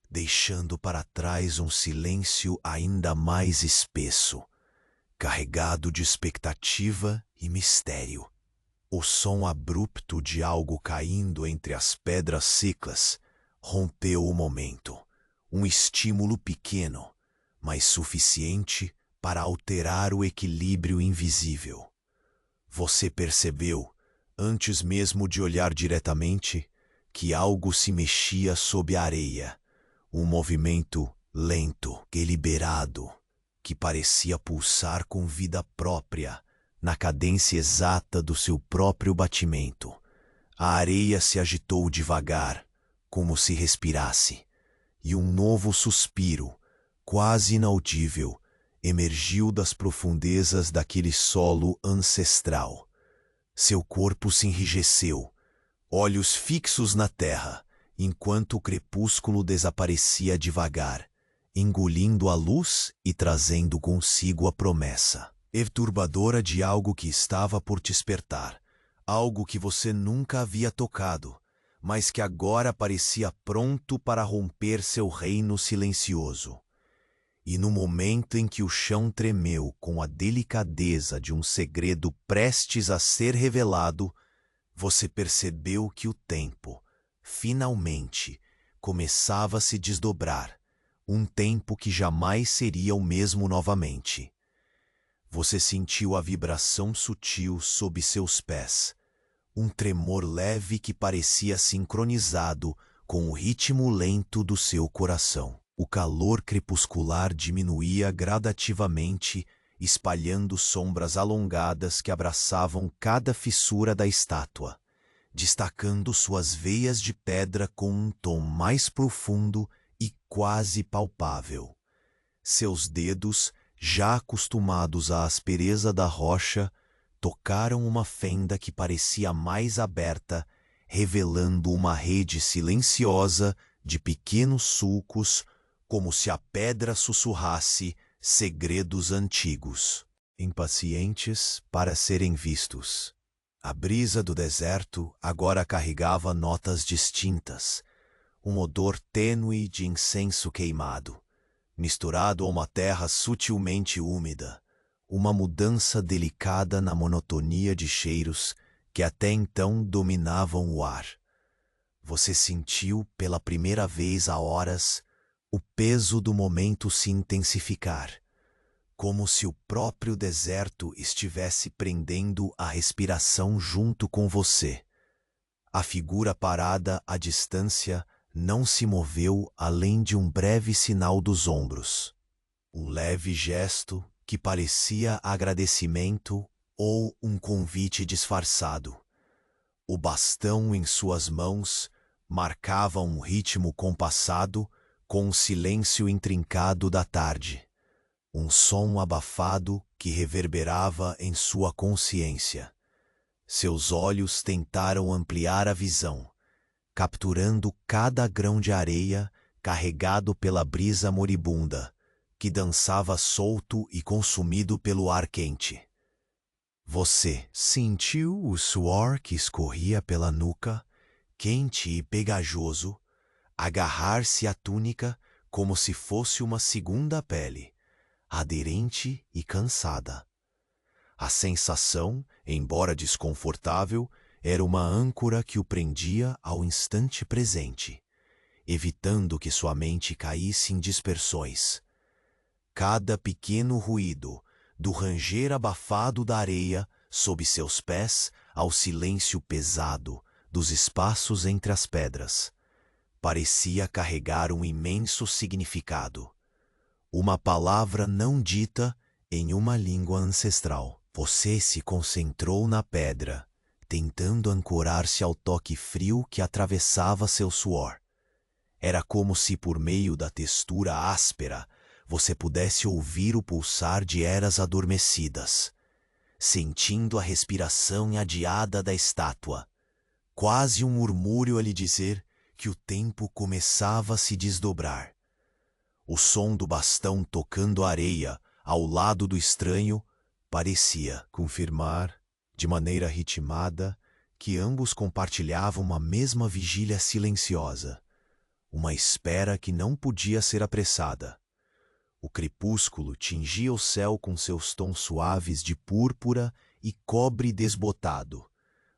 deixando para trás um silêncio ainda mais espesso, carregado de expectativa e mistério. O som abrupto de algo caindo entre as pedras secas rompeu o momento. Um estímulo pequeno, mas suficiente para alterar o equilíbrio invisível. Você percebeu, antes mesmo de olhar diretamente, que algo se mexia sob a areia. Um movimento lento, deliberado, que parecia pulsar com vida própria, na cadência exata do seu próprio batimento. A areia se agitou devagar, como se respirasse, e um novo suspiro, quase inaudível, emergiu das profundezas daquele solo ancestral. Seu corpo se enrijeceu, olhos fixos na terra, enquanto o crepúsculo desaparecia devagar, engolindo a luz e trazendo consigo a promessa perturbadora de algo que estava por despertar, algo que você nunca havia tocado, mas que agora parecia pronto para romper seu reino silencioso. E no momento em que o chão tremeu com a delicadeza de um segredo prestes a ser revelado, você percebeu que o tempo, finalmente, começava a se desdobrar, um tempo que jamais seria o mesmo novamente. Você sentiu a vibração sutil sob seus pés, um tremor leve que parecia sincronizado com o ritmo lento do seu coração. O calor crepuscular diminuía gradativamente, espalhando sombras alongadas que abraçavam cada fissura da estátua, destacando suas veias de pedra com um tom mais profundo e quase palpável. Seus dedos, já acostumados à aspereza da rocha, tocaram uma fenda que parecia mais aberta, revelando uma rede silenciosa de pequenos sulcos, como se a pedra sussurrasse segredos antigos, impacientes para serem vistos. A brisa do deserto agora carregava notas distintas, um odor tênue de incenso queimado, misturado a uma terra sutilmente úmida, uma mudança delicada na monotonia de cheiros que até então dominavam o ar. Você sentiu pela primeira vez há horas o peso do momento se intensificar, como se o próprio deserto estivesse prendendo a respiração junto com você. A figura parada à distância não se moveu além de um breve sinal dos ombros. Um leve gesto que parecia agradecimento ou um convite disfarçado. O bastão em suas mãos marcava um ritmo compassado com o silêncio intrincado da tarde. Um som abafado que reverberava em sua consciência. Seus olhos tentaram ampliar a visão, capturando cada grão de areia carregado pela brisa moribunda, que dançava solto e consumido pelo ar quente. Você sentiu o suor que escorria pela nuca, quente e pegajoso, agarrar-se à túnica como se fosse uma segunda pele, aderente e cansada. A sensação, embora desconfortável, era uma âncora que o prendia ao instante presente, evitando que sua mente caísse em dispersões. Cada pequeno ruído, do ranger abafado da areia sob seus pés ao silêncio pesado dos espaços entre as pedras, parecia carregar um imenso significado. Uma palavra não dita em uma língua ancestral. Você se concentrou na pedra, tentando ancorar-se ao toque frio que atravessava seu suor. Era como se, por meio da textura áspera, você pudesse ouvir o pulsar de eras adormecidas, sentindo a respiração adiada da estátua, quase um murmúrio a lhe dizer que o tempo começava a se desdobrar. O som do bastão tocando a areia ao lado do estranho parecia confirmar, de maneira ritmada, que ambos compartilhavam uma mesma vigília silenciosa, uma espera que não podia ser apressada. O crepúsculo tingia o céu com seus tons suaves de púrpura e cobre desbotado,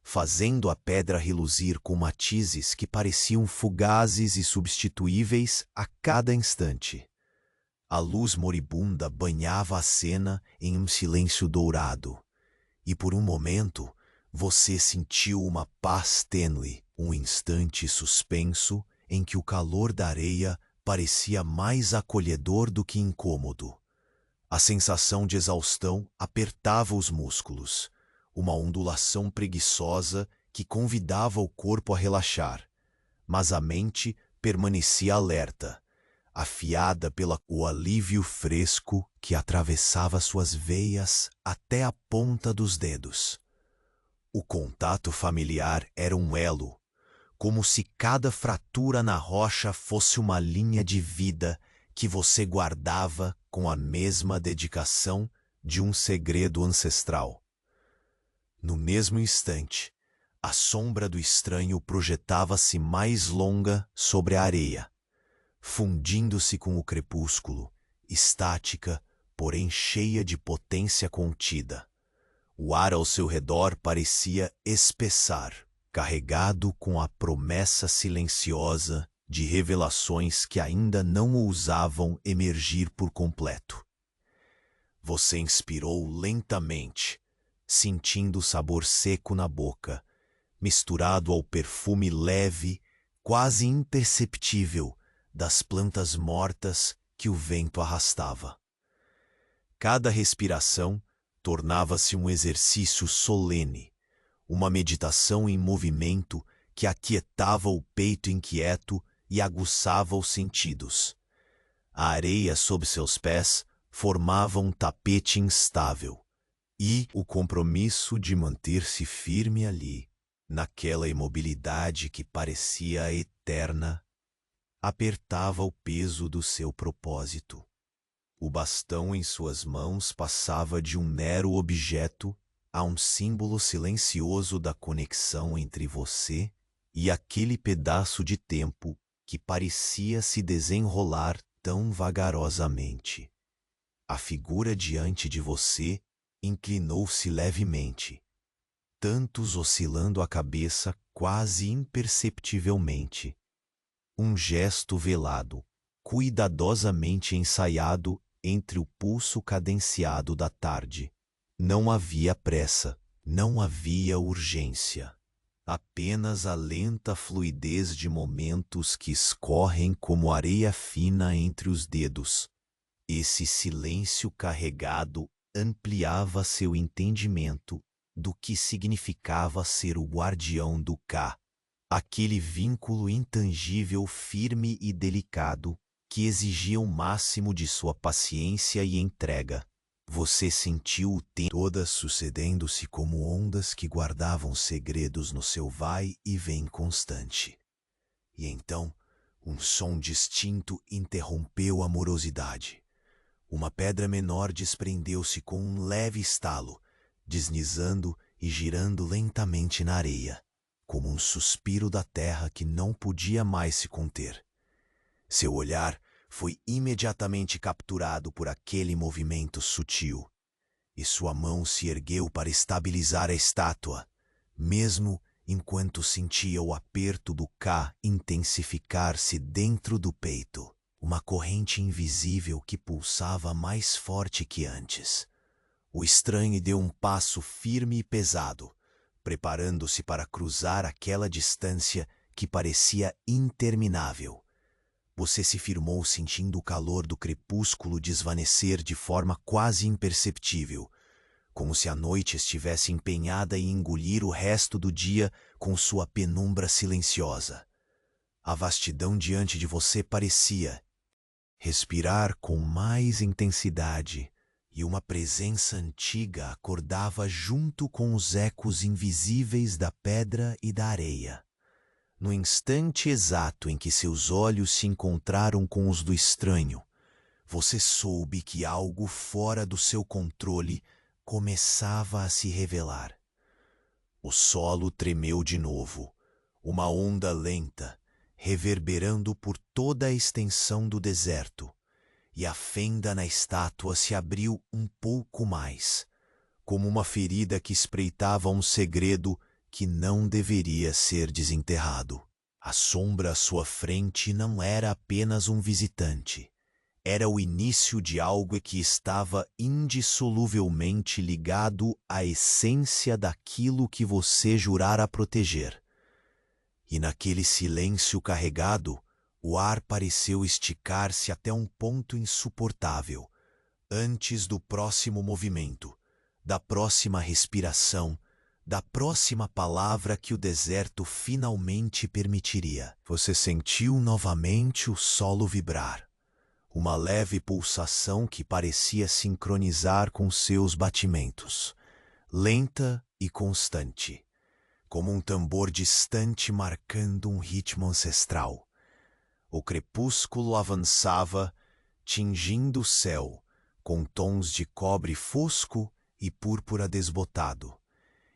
fazendo a pedra reluzir com matizes que pareciam fugazes e substituíveis a cada instante. A luz moribunda banhava a cena em um silêncio dourado, e por um momento você sentiu uma paz tênue, um instante suspenso em que o calor da areia parecia mais acolhedor do que incômodo. A sensação de exaustão apertava os músculos, uma ondulação preguiçosa que convidava o corpo a relaxar, mas a mente permanecia alerta, afiada pelo alívio fresco que atravessava suas veias até a ponta dos dedos. O contato familiar era um elo, como se cada fratura na rocha fosse uma linha de vida que você guardava com a mesma dedicação de um segredo ancestral. No mesmo instante, a sombra do estranho projetava-se mais longa sobre a areia, fundindo-se com o crepúsculo, estática, porém cheia de potência contida. O ar ao seu redor parecia espessar, carregado com a promessa silenciosa de revelações que ainda não ousavam emergir por completo. Você inspirou lentamente, sentindo o sabor seco na boca, misturado ao perfume leve, quase imperceptível, das plantas mortas que o vento arrastava. Cada respiração tornava-se um exercício solene, uma meditação em movimento que aquietava o peito inquieto e aguçava os sentidos. A areia sob seus pés formava um tapete instável, e o compromisso de manter-se firme ali, naquela imobilidade que parecia eterna, apertava o peso do seu propósito. O bastão em suas mãos passava de um mero objeto a um símbolo silencioso da conexão entre você e aquele pedaço de tempo que parecia se desenrolar tão vagarosamente. A figura diante de você inclinou-se levemente, tantos oscilando a cabeça quase imperceptivelmente. Um gesto velado, cuidadosamente ensaiado entre o pulso cadenciado da tarde. Não havia pressa, não havia urgência. Apenas a lenta fluidez de momentos que escorrem como areia fina entre os dedos. Esse silêncio carregado ampliava seu entendimento do que significava ser o guardião do Ka, aquele vínculo intangível, firme e delicado que exigia o máximo de sua paciência e entrega. Você sentiu o tempo todas sucedendo-se como ondas que guardavam segredos no seu vai e vem constante. E então, um som distinto interrompeu a morosidade. Uma pedra menor desprendeu-se com um leve estalo, deslizando e girando lentamente na areia, como um suspiro da terra que não podia mais se conter. Seu olhar foi imediatamente capturado por aquele movimento sutil, e sua mão se ergueu para estabilizar a estátua, mesmo enquanto sentia o aperto do Ka intensificar-se dentro do peito, uma corrente invisível que pulsava mais forte que antes. O estranho deu um passo firme e pesado, preparando-se para cruzar aquela distância que parecia interminável. Você se firmou sentindo o calor do crepúsculo desvanecer de forma quase imperceptível, como se a noite estivesse empenhada em engolir o resto do dia com sua penumbra silenciosa. A vastidão diante de você parecia respirar com mais intensidade, e uma presença antiga acordava junto com os ecos invisíveis da pedra e da areia. No instante exato em que seus olhos se encontraram com os do estranho, você soube que algo fora do seu controle começava a se revelar. O solo tremeu de novo, uma onda lenta, reverberando por toda a extensão do deserto, e a fenda na estátua se abriu um pouco mais, como uma ferida que espreitava um segredo que não deveria ser desenterrado. A sombra à sua frente não era apenas um visitante. Era o início de algo que estava indissoluvelmente ligado à essência daquilo que você jurara proteger. E naquele silêncio carregado, o ar pareceu esticar-se até um ponto insuportável, antes do próximo movimento, da próxima respiração, da próxima palavra que o deserto finalmente permitiria. Você sentiu novamente o solo vibrar. Uma leve pulsação que parecia sincronizar com seus batimentos, lenta e constante, como um tambor distante marcando um ritmo ancestral. O crepúsculo avançava, tingindo o céu, com tons de cobre fosco e púrpura desbotado,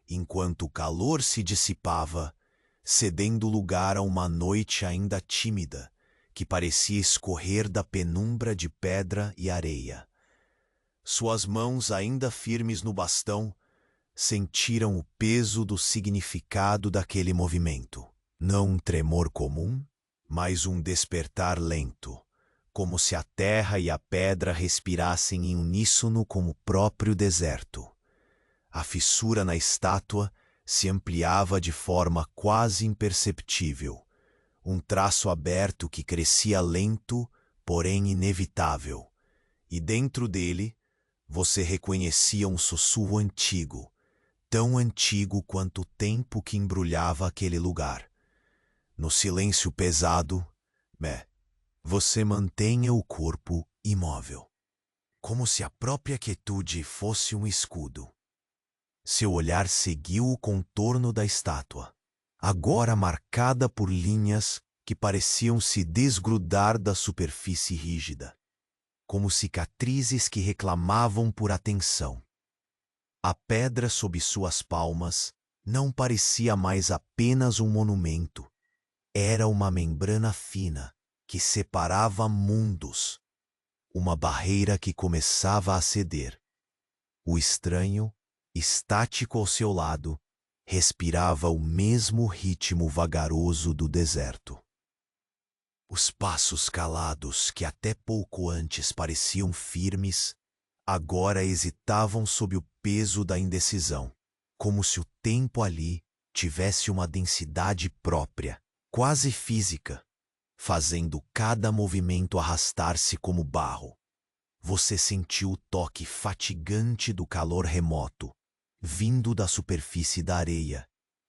enquanto o calor se dissipava, cedendo lugar a uma noite ainda tímida, que parecia escorrer da penumbra de pedra e areia. Suas mãos, ainda firmes no bastão, sentiram o peso do significado daquele movimento. Não um tremor comum, mas um despertar lento, como se a terra e a pedra respirassem em uníssono com o próprio deserto. A fissura na estátua se ampliava de forma quase imperceptível, um traço aberto que crescia lento, porém inevitável, e dentro dele você reconhecia um sussurro antigo, tão antigo quanto o tempo que embrulhava aquele lugar. No silêncio pesado, você mantenha o corpo imóvel, como se a própria quietude fosse um escudo. Seu olhar seguiu o contorno da estátua, agora marcada por linhas que pareciam se desgrudar da superfície rígida, como cicatrizes que reclamavam por atenção. A pedra sob suas palmas não parecia mais apenas um monumento, era uma membrana fina que separava mundos, uma barreira que começava a ceder. O estranho, estático ao seu lado, respirava o mesmo ritmo vagaroso do deserto. Os passos calados, que até pouco antes pareciam firmes, agora hesitavam sob o peso da indecisão, como se o tempo ali tivesse uma densidade própria, quase física, fazendo cada movimento arrastar-se como barro. Você sentiu o toque fatigante do calor remoto, vindo da superfície da areia,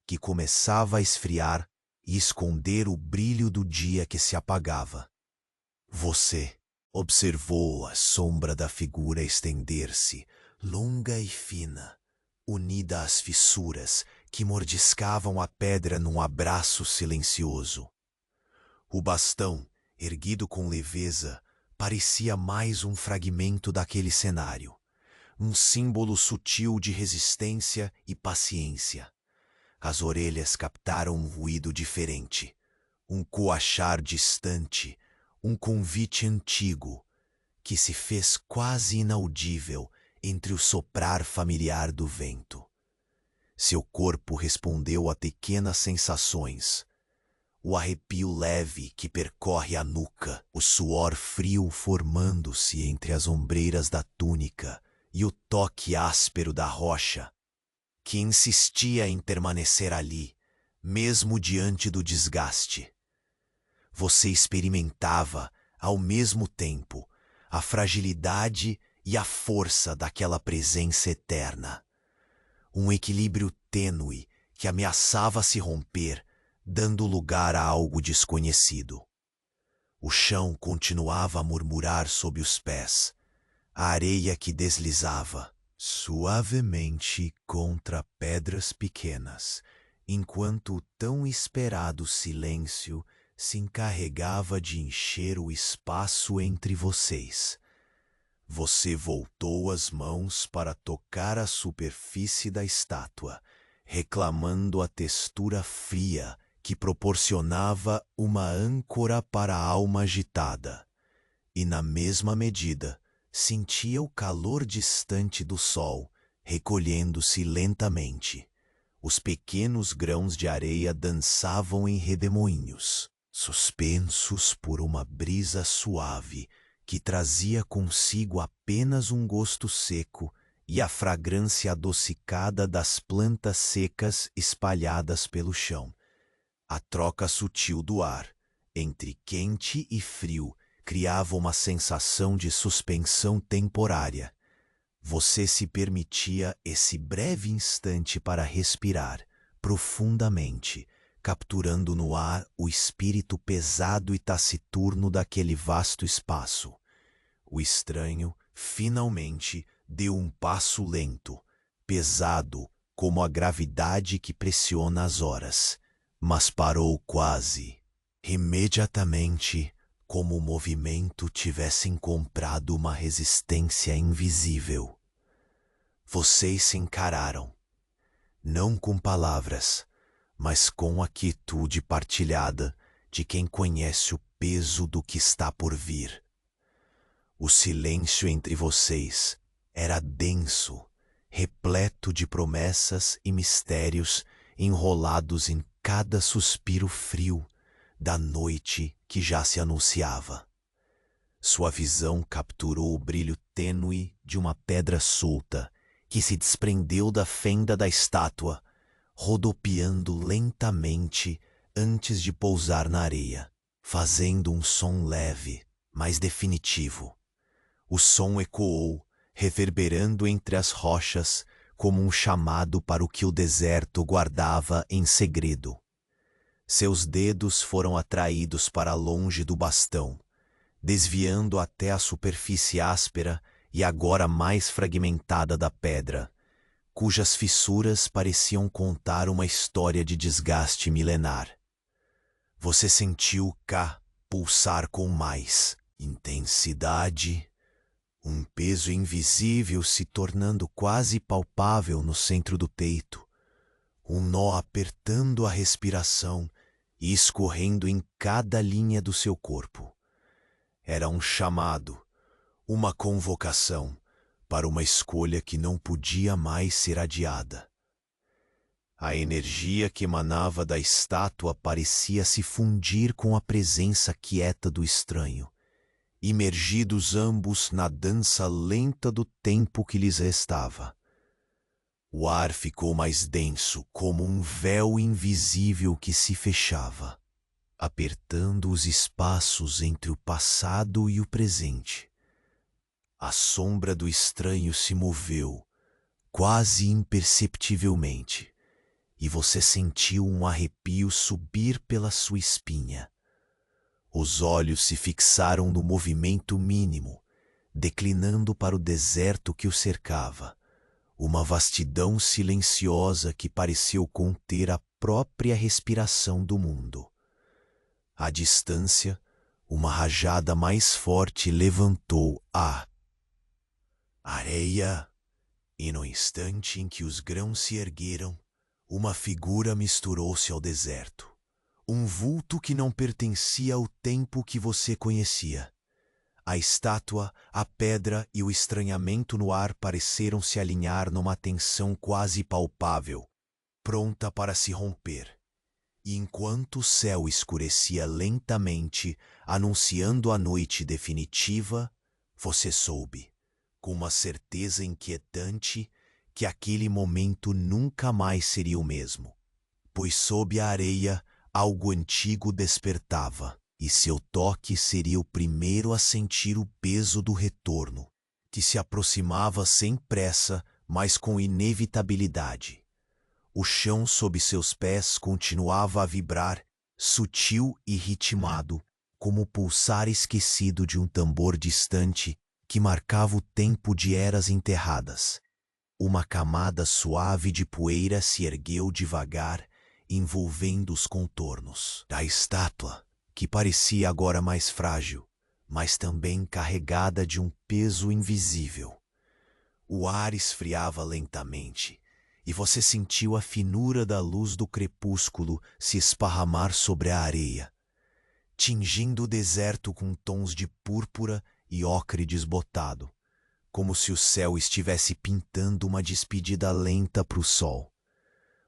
que começava a esfriar e esconder o brilho do dia que se apagava. Você observou a sombra da figura estender-se, longa e fina, unida às fissuras que mordiscavam a pedra num abraço silencioso. O bastão, erguido com leveza, parecia mais um fragmento daquele cenário, um símbolo sutil de resistência e paciência. As orelhas captaram um ruído diferente, um coachar distante, um convite antigo, que se fez quase inaudível entre o soprar familiar do vento. Seu corpo respondeu a pequenas sensações, o arrepio leve que percorre a nuca, o suor frio formando-se entre as ombreiras da túnica e o toque áspero da rocha, que insistia em permanecer ali, mesmo diante do desgaste. Você experimentava, ao mesmo tempo, a fragilidade e a força daquela presença eterna. Um equilíbrio tênue que ameaçava se romper, dando lugar a algo desconhecido. O chão continuava a murmurar sob os pés, a areia que deslizava suavemente contra pedras pequenas, enquanto o tão esperado silêncio se encarregava de encher o espaço entre vocês. Você voltou as mãos para tocar a superfície da estátua, reclamando a textura fria que proporcionava uma âncora para a alma agitada, e na mesma medida sentia o calor distante do sol, recolhendo-se lentamente. Os pequenos grãos de areia dançavam em redemoinhos, suspensos por uma brisa suave que trazia consigo apenas um gosto seco e a fragrância adocicada das plantas secas espalhadas pelo chão. A troca sutil do ar, entre quente e frio, criava uma sensação de suspensão temporária. Você se permitia esse breve instante para respirar profundamente, capturando no ar o espírito pesado e taciturno daquele vasto espaço. O estranho, finalmente, deu um passo lento, pesado como a gravidade que pressiona as horas, mas parou quase, imediatamente, como o movimento tivesse comprado uma resistência invisível. Vocês se encararam, não com palavras, mas com a quietude partilhada de quem conhece o peso do que está por vir. O silêncio entre vocês era denso, repleto de promessas e mistérios enrolados em cada suspiro frio da noite que já se anunciava. Sua visão capturou o brilho tênue de uma pedra solta que se desprendeu da fenda da estátua, rodopiando lentamente antes de pousar na areia, fazendo um som leve, mas definitivo. O som ecoou, reverberando entre as rochas como um chamado para o que o deserto guardava em segredo. Seus dedos foram atraídos para longe do bastão, desviando até a superfície áspera e agora mais fragmentada da pedra, cujas fissuras pareciam contar uma história de desgaste milenar. Você sentiu cá pulsar com mais intensidade, um peso invisível se tornando quase palpável no centro do peito, um nó apertando a respiração e escorrendo em cada linha do seu corpo. Era um chamado, uma convocação para uma escolha que não podia mais ser adiada. A energia que emanava da estátua parecia se fundir com a presença quieta do estranho, imergidos ambos na dança lenta do tempo que lhes restava. O ar ficou mais denso, como um véu invisível que se fechava, apertando os espaços entre o passado e o presente. A sombra do estranho se moveu, quase imperceptivelmente, e você sentiu um arrepio subir pela sua espinha. Os olhos se fixaram no movimento mínimo, declinando para o deserto que o cercava, uma vastidão silenciosa que pareceu conter a própria respiração do mundo. À distância, uma rajada mais forte levantou a areia, e no instante em que os grãos se ergueram, uma figura misturou-se ao deserto. Um vulto que não pertencia ao tempo que você conhecia. A estátua, a pedra e o estranhamento no ar pareceram se alinhar numa tensão quase palpável, pronta para se romper. E enquanto o céu escurecia lentamente, anunciando a noite definitiva, você soube, com uma certeza inquietante, que aquele momento nunca mais seria o mesmo, pois sob a areia algo antigo despertava, e seu toque seria o primeiro a sentir o peso do retorno, que se aproximava sem pressa, mas com inevitabilidade. O chão sob seus pés continuava a vibrar, sutil e ritmado, como o pulsar esquecido de um tambor distante que marcava o tempo de eras enterradas. Uma camada suave de poeira se ergueu devagar, envolvendo os contornos da estátua, que parecia agora mais frágil, mas também carregada de um peso invisível. O ar esfriava lentamente, e você sentiu a finura da luz do crepúsculo se esparramar sobre a areia. tingindo o deserto com tons de púrpura e ocre desbotado, como se o céu estivesse pintando uma despedida lenta para o sol.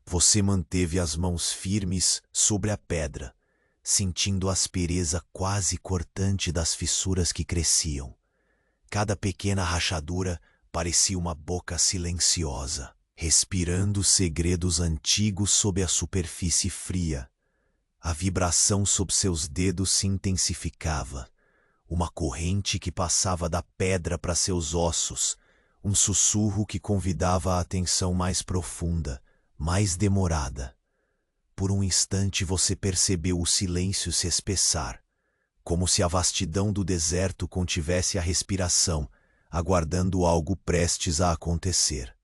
Você manteve as mãos firmes sobre a pedra, sentindo a aspereza quase cortante das fissuras que cresciam. Cada pequena rachadura parecia uma boca silenciosa, respirando segredos antigos sob a superfície fria. A vibração sob seus dedos se intensificava, uma corrente que passava da pedra para seus ossos, um sussurro que convidava a atenção mais profunda, mais demorada. Por um instante você percebeu o silêncio se espessar, como se a vastidão do deserto contivesse a respiração, aguardando algo prestes a acontecer.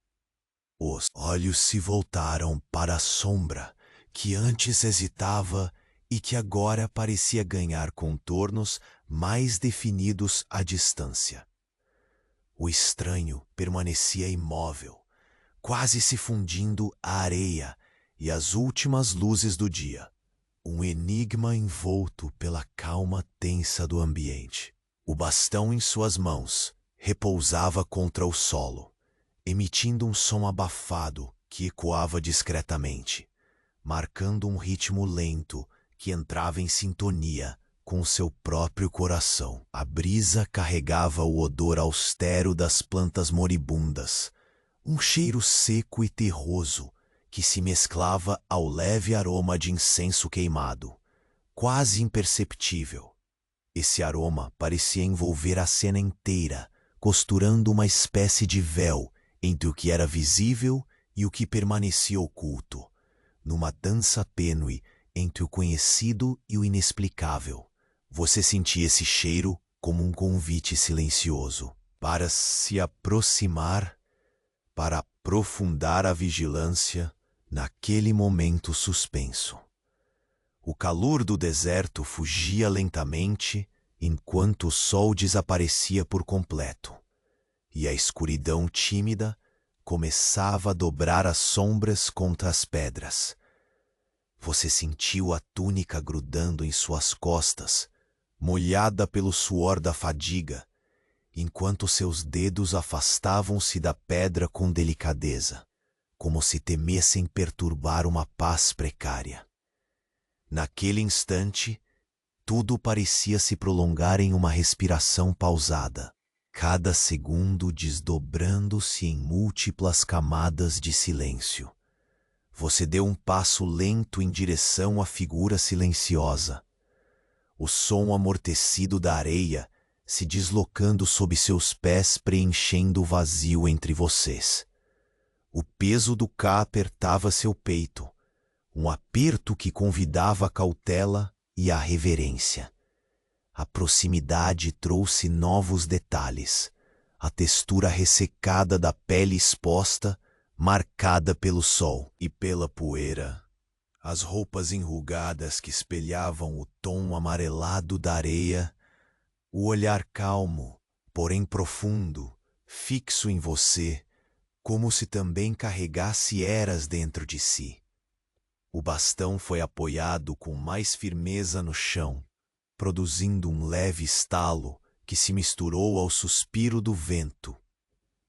Os olhos se voltaram para a sombra, que antes hesitava e que agora parecia ganhar contornos mais definidos à distância. O estranho permanecia imóvel, quase se fundindo à areia e às últimas luzes do dia. Um enigma envolto pela calma tensa do ambiente. O bastão em suas mãos repousava contra o solo, emitindo um som abafado que ecoava discretamente, marcando um ritmo lento que entrava em sintonia com seu próprio coração. A brisa carregava o odor austero das plantas moribundas, um cheiro seco e terroso que se mesclava ao leve aroma de incenso queimado, quase imperceptível. Esse aroma parecia envolver a cena inteira, costurando uma espécie de véu entre o que era visível e o que permanecia oculto, numa dança tênue entre o conhecido e o inexplicável. Você sentia esse cheiro como um convite silencioso para se aproximar, para aprofundar a vigilância naquele momento suspenso. O calor do deserto fugia lentamente enquanto o sol desaparecia por completo, e a escuridão tímida começava a dobrar as sombras contra as pedras. Você sentiu a túnica grudando em suas costas, molhada pelo suor da fadiga, enquanto seus dedos afastavam-se da pedra com delicadeza, como se temessem perturbar uma paz precária. Naquele instante, tudo parecia se prolongar em uma respiração pausada, cada segundo desdobrando-se em múltiplas camadas de silêncio. Você deu um passo lento em direção à figura silenciosa, o som amortecido da areia se deslocando sob seus pés, preenchendo o vazio entre vocês. O peso do cá apertava seu peito, um aperto que convidava a cautela e a reverência. A proximidade trouxe novos detalhes, a textura ressecada da pele exposta, marcada pelo sol e pela poeira, as roupas enrugadas que espelhavam o tom amarelado da areia, o olhar calmo, porém profundo, fixo em você, como se também carregasse eras dentro de si. O bastão foi apoiado com mais firmeza no chão, produzindo um leve estalo que se misturou ao suspiro do vento.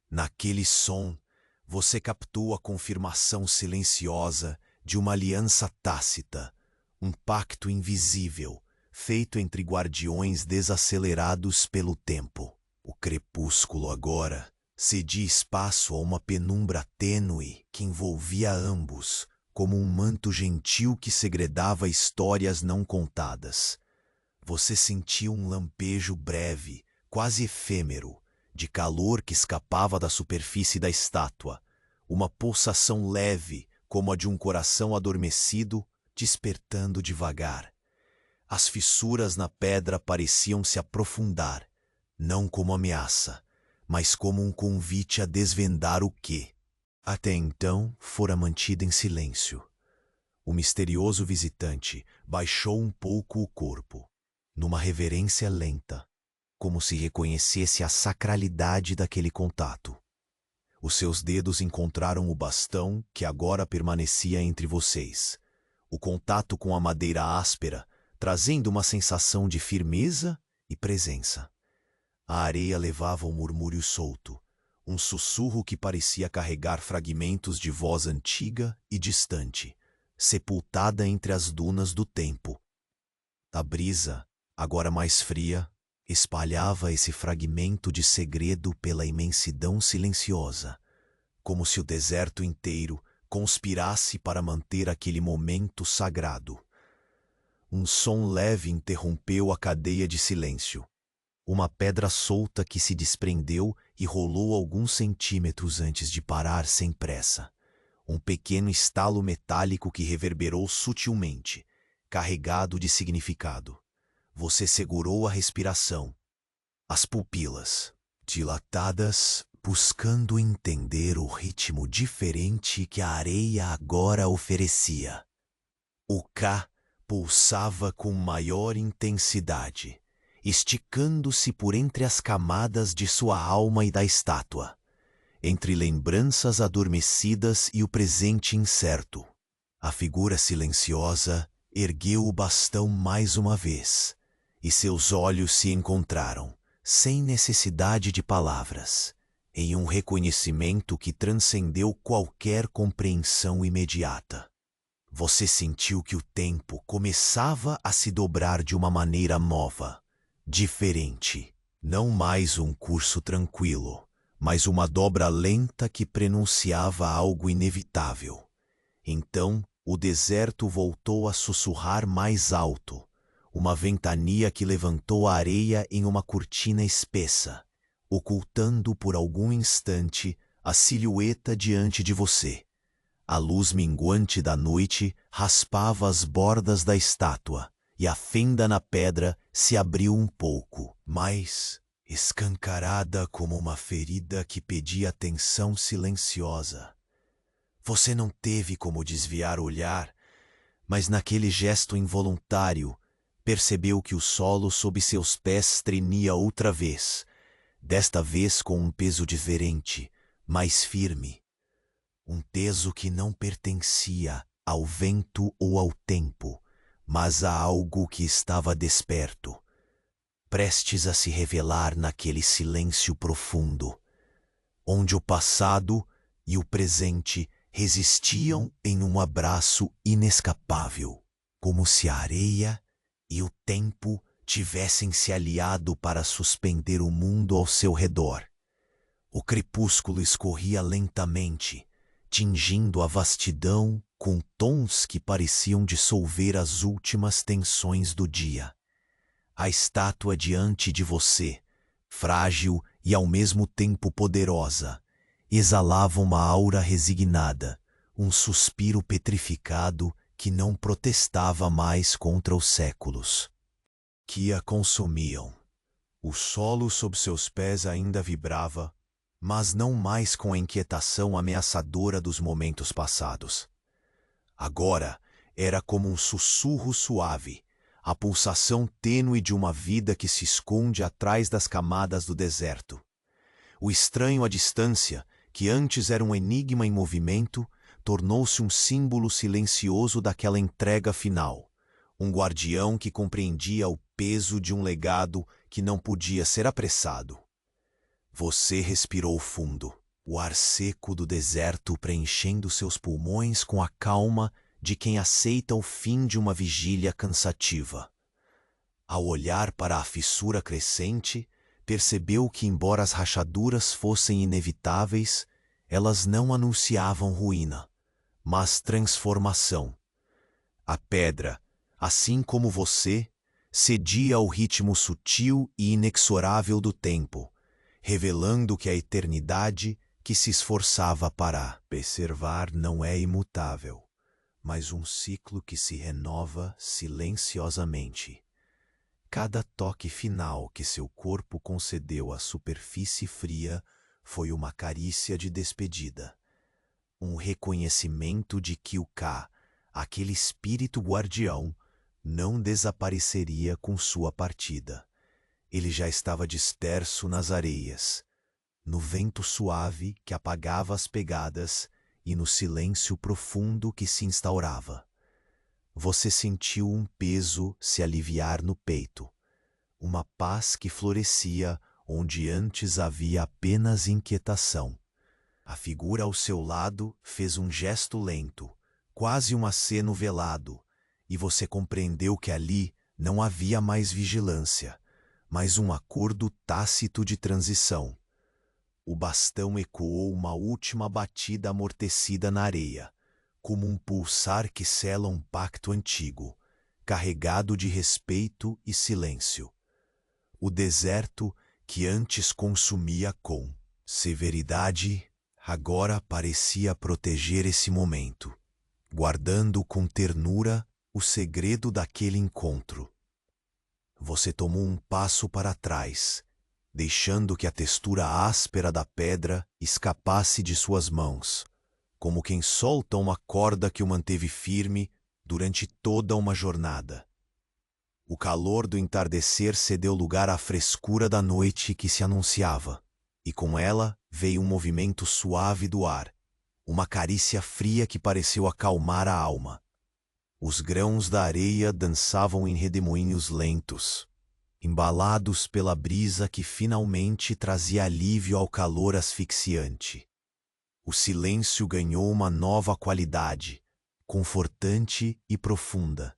Naquele som, você captou a confirmação silenciosa de uma aliança tácita, um pacto invisível, feito entre guardiões desacelerados pelo tempo. O crepúsculo agora cedia espaço a uma penumbra tênue que envolvia ambos, como um manto gentil que segredava histórias não contadas. Você sentiu um lampejo breve, quase efêmero, de calor que escapava da superfície da estátua, uma pulsação leve, como a de um coração adormecido, despertando devagar. As fissuras na pedra pareciam se aprofundar, não como ameaça, mas como um convite a desvendar o que, até então, fora mantido em silêncio. O misterioso visitante baixou um pouco o corpo, numa reverência lenta, como se reconhecesse a sacralidade daquele contato. Os seus dedos encontraram o bastão que agora permanecia entre vocês. O contato com a madeira áspera trazendo uma sensação de firmeza e presença. A areia levava um murmúrio solto, um sussurro que parecia carregar fragmentos de voz antiga e distante, sepultada entre as dunas do tempo. A brisa, agora mais fria, espalhava esse fragmento de segredo pela imensidão silenciosa, como se o deserto inteiro conspirasse para manter aquele momento sagrado. Um som leve interrompeu a cadeia de silêncio. Uma pedra solta que se desprendeu e rolou alguns centímetros antes de parar sem pressa. Um pequeno estalo metálico que reverberou sutilmente, carregado de significado. Você segurou a respiração, as pupilas dilatadas, buscando entender o ritmo diferente que a areia agora oferecia. O K pulsava com maior intensidade, esticando-se por entre as camadas de sua alma e da estátua, entre lembranças adormecidas e o presente incerto. A figura silenciosa ergueu o bastão mais uma vez, e seus olhos se encontraram, sem necessidade de palavras, em um reconhecimento que transcendeu qualquer compreensão imediata. Você sentiu que o tempo começava a se dobrar de uma maneira nova, diferente. Não mais um curso tranquilo, mas uma dobra lenta que prenunciava algo inevitável. Então, o deserto voltou a sussurrar mais alto, uma ventania que levantou a areia em uma cortina espessa, ocultando por algum instante a silhueta diante de você. A luz minguante da noite raspava as bordas da estátua, e a fenda na pedra se abriu um pouco, mais escancarada como uma ferida que pedia atenção silenciosa. Você não teve como desviar o olhar, mas naquele gesto involuntário, percebeu que o solo sob seus pés tremia outra vez, desta vez com um peso diferente, mais firme. Um peso que não pertencia ao vento ou ao tempo, mas a algo que estava desperto, prestes a se revelar naquele silêncio profundo, onde o passado e o presente resistiam em um abraço inescapável, como se a areia e o tempo tivessem se aliado para suspender o mundo ao seu redor. O crepúsculo escorria lentamente, tingindo a vastidão com tons que pareciam dissolver as últimas tensões do dia. A estátua diante de você, frágil e ao mesmo tempo poderosa, exalava uma aura resignada, um suspiro petrificado que não protestava mais contra os séculos que a consumiam. O solo sob seus pés ainda vibrava, mas não mais com a inquietação ameaçadora dos momentos passados. Agora era como um sussurro suave, a pulsação tênue de uma vida que se esconde atrás das camadas do deserto. O estranho à distância, que antes era um enigma em movimento, tornou-se um símbolo silencioso daquela entrega final, um guardião que compreendia o peso de um legado que não podia ser apressado. Você respirou fundo, o ar seco do deserto preenchendo seus pulmões com a calma de quem aceita o fim de uma vigília cansativa. Ao olhar para a fissura crescente, percebeu que, embora as rachaduras fossem inevitáveis, elas não anunciavam ruína, mas transformação. A pedra, assim como você, cedia ao ritmo sutil e inexorável do tempo, revelando que a eternidade que se esforçava para preservar não é imutável, mas um ciclo que se renova silenciosamente. Cada toque final que seu corpo concedeu à superfície fria foi uma carícia de despedida, um reconhecimento de que o K, aquele espírito guardião, não desapareceria com sua partida. Ele já estava disperso nas areias, no vento suave que apagava as pegadas e no silêncio profundo que se instaurava. você sentiu um peso se aliviar no peito, uma paz que florescia onde antes havia apenas inquietação. A figura ao seu lado fez um gesto lento, quase um aceno velado, e você compreendeu que ali não havia mais vigilância, mas um acordo tácito de transição. O bastão ecoou uma última batida amortecida na areia, como um pulsar que sela um pacto antigo, carregado de respeito e silêncio. O deserto, que antes consumia com severidade, agora parecia proteger esse momento, guardando com ternura o segredo daquele encontro. Você tomou um passo para trás, deixando que a textura áspera da pedra escapasse de suas mãos, como quem solta uma corda que o manteve firme durante toda uma jornada. O calor do entardecer cedeu lugar à frescura da noite que se anunciava, e com ela veio um movimento suave do ar, uma carícia fria que pareceu acalmar a alma. Os grãos da areia dançavam em redemoinhos lentos, embalados pela brisa que finalmente trazia alívio ao calor asfixiante. O silêncio ganhou uma nova qualidade, confortante e profunda,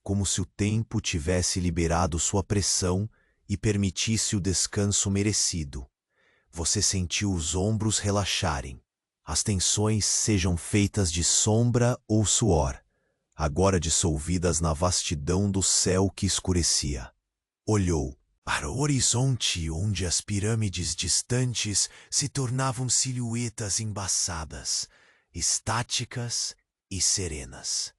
como se o tempo tivesse liberado sua pressão e permitisse o descanso merecido. Você sentiu os ombros relaxarem, as tensões sejam feitas de sombra ou suor, agora dissolvidas na vastidão do céu que escurecia. Olhou para o horizonte onde as pirâmides distantes se tornavam silhuetas embaçadas, estáticas e serenas.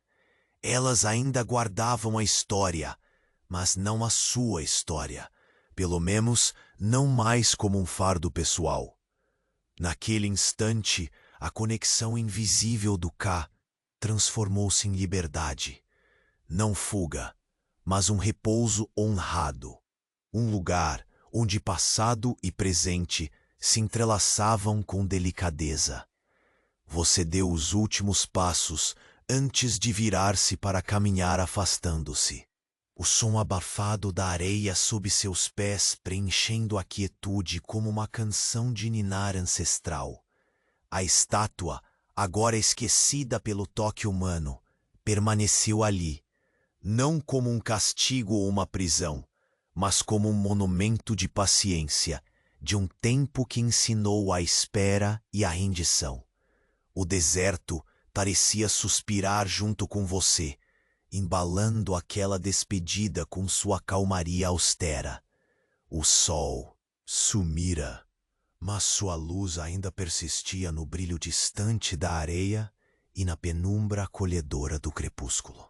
Elas ainda guardavam a história, mas não a sua história, pelo menos não mais como um fardo pessoal. Naquele instante, a conexão invisível do Ka transformou-se em liberdade. Não fuga, mas um repouso honrado. Um lugar onde passado e presente se entrelaçavam com delicadeza. Você deu os últimos passos antes de virar-se para caminhar afastando-se. O som abafado da areia sob seus pés preenchendo a quietude como uma canção de ninar ancestral. A estátua, agora esquecida pelo toque humano, permaneceu ali, não como um castigo ou uma prisão, mas como um monumento de paciência, de um tempo que ensinou a espera e a rendição. O deserto parecia suspirar junto com você, embalando aquela despedida com sua calmaria austera. O sol sumira, mas sua luz ainda persistia no brilho distante da areia e na penumbra acolhedora do crepúsculo.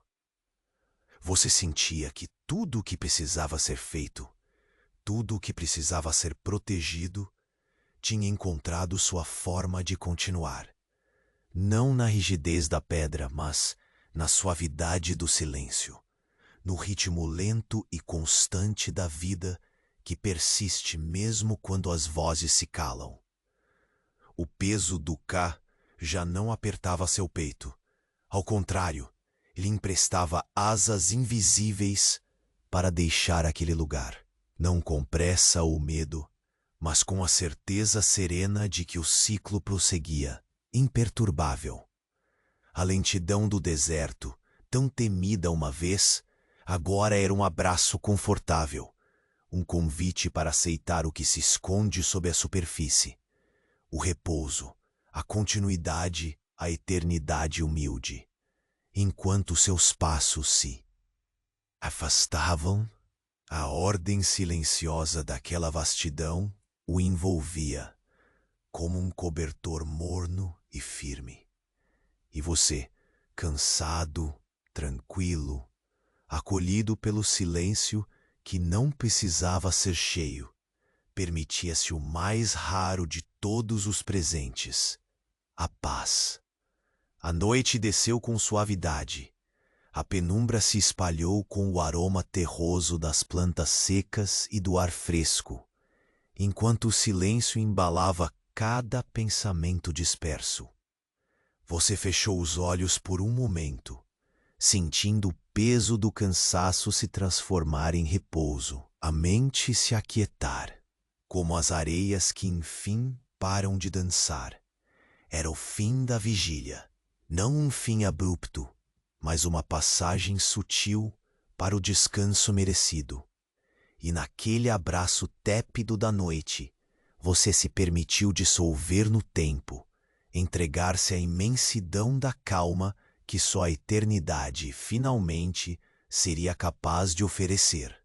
Você sentia que tudo o que precisava ser feito, tudo o que precisava ser protegido, tinha encontrado sua forma de continuar. Não na rigidez da pedra, mas na suavidade do silêncio, no ritmo lento e constante da vida que persiste mesmo quando as vozes se calam. O peso do Ka já não apertava seu peito. Ao contrário, ele emprestava asas invisíveis para deixar aquele lugar, não com pressa ou medo, mas com a certeza serena de que o ciclo prosseguia, imperturbável. A lentidão do deserto, tão temida uma vez, agora era um abraço confortável, um convite para aceitar o que se esconde sob a superfície. O repouso, a continuidade, a eternidade humilde. Enquanto seus passos se afastavam, a ordem silenciosa daquela vastidão o envolvia, como um cobertor morno e firme. E você, cansado, tranquilo, acolhido pelo silêncio que não precisava ser cheio, permitia-se o mais raro de todos os presentes, a paz. A noite desceu com suavidade. A penumbra se espalhou com o aroma terroso das plantas secas e do ar fresco, enquanto o silêncio embalava cada pensamento disperso. Você fechou os olhos por um momento, sentindo o peso do cansaço se transformar em repouso, a mente se aquietar, como as areias que enfim param de dançar. Era o fim da vigília, não um fim abrupto, mas uma passagem sutil para o descanso merecido. E naquele abraço tépido da noite, você se permitiu dissolver no tempo, entregar-se à imensidão da calma que só a eternidade finalmente seria capaz de oferecer.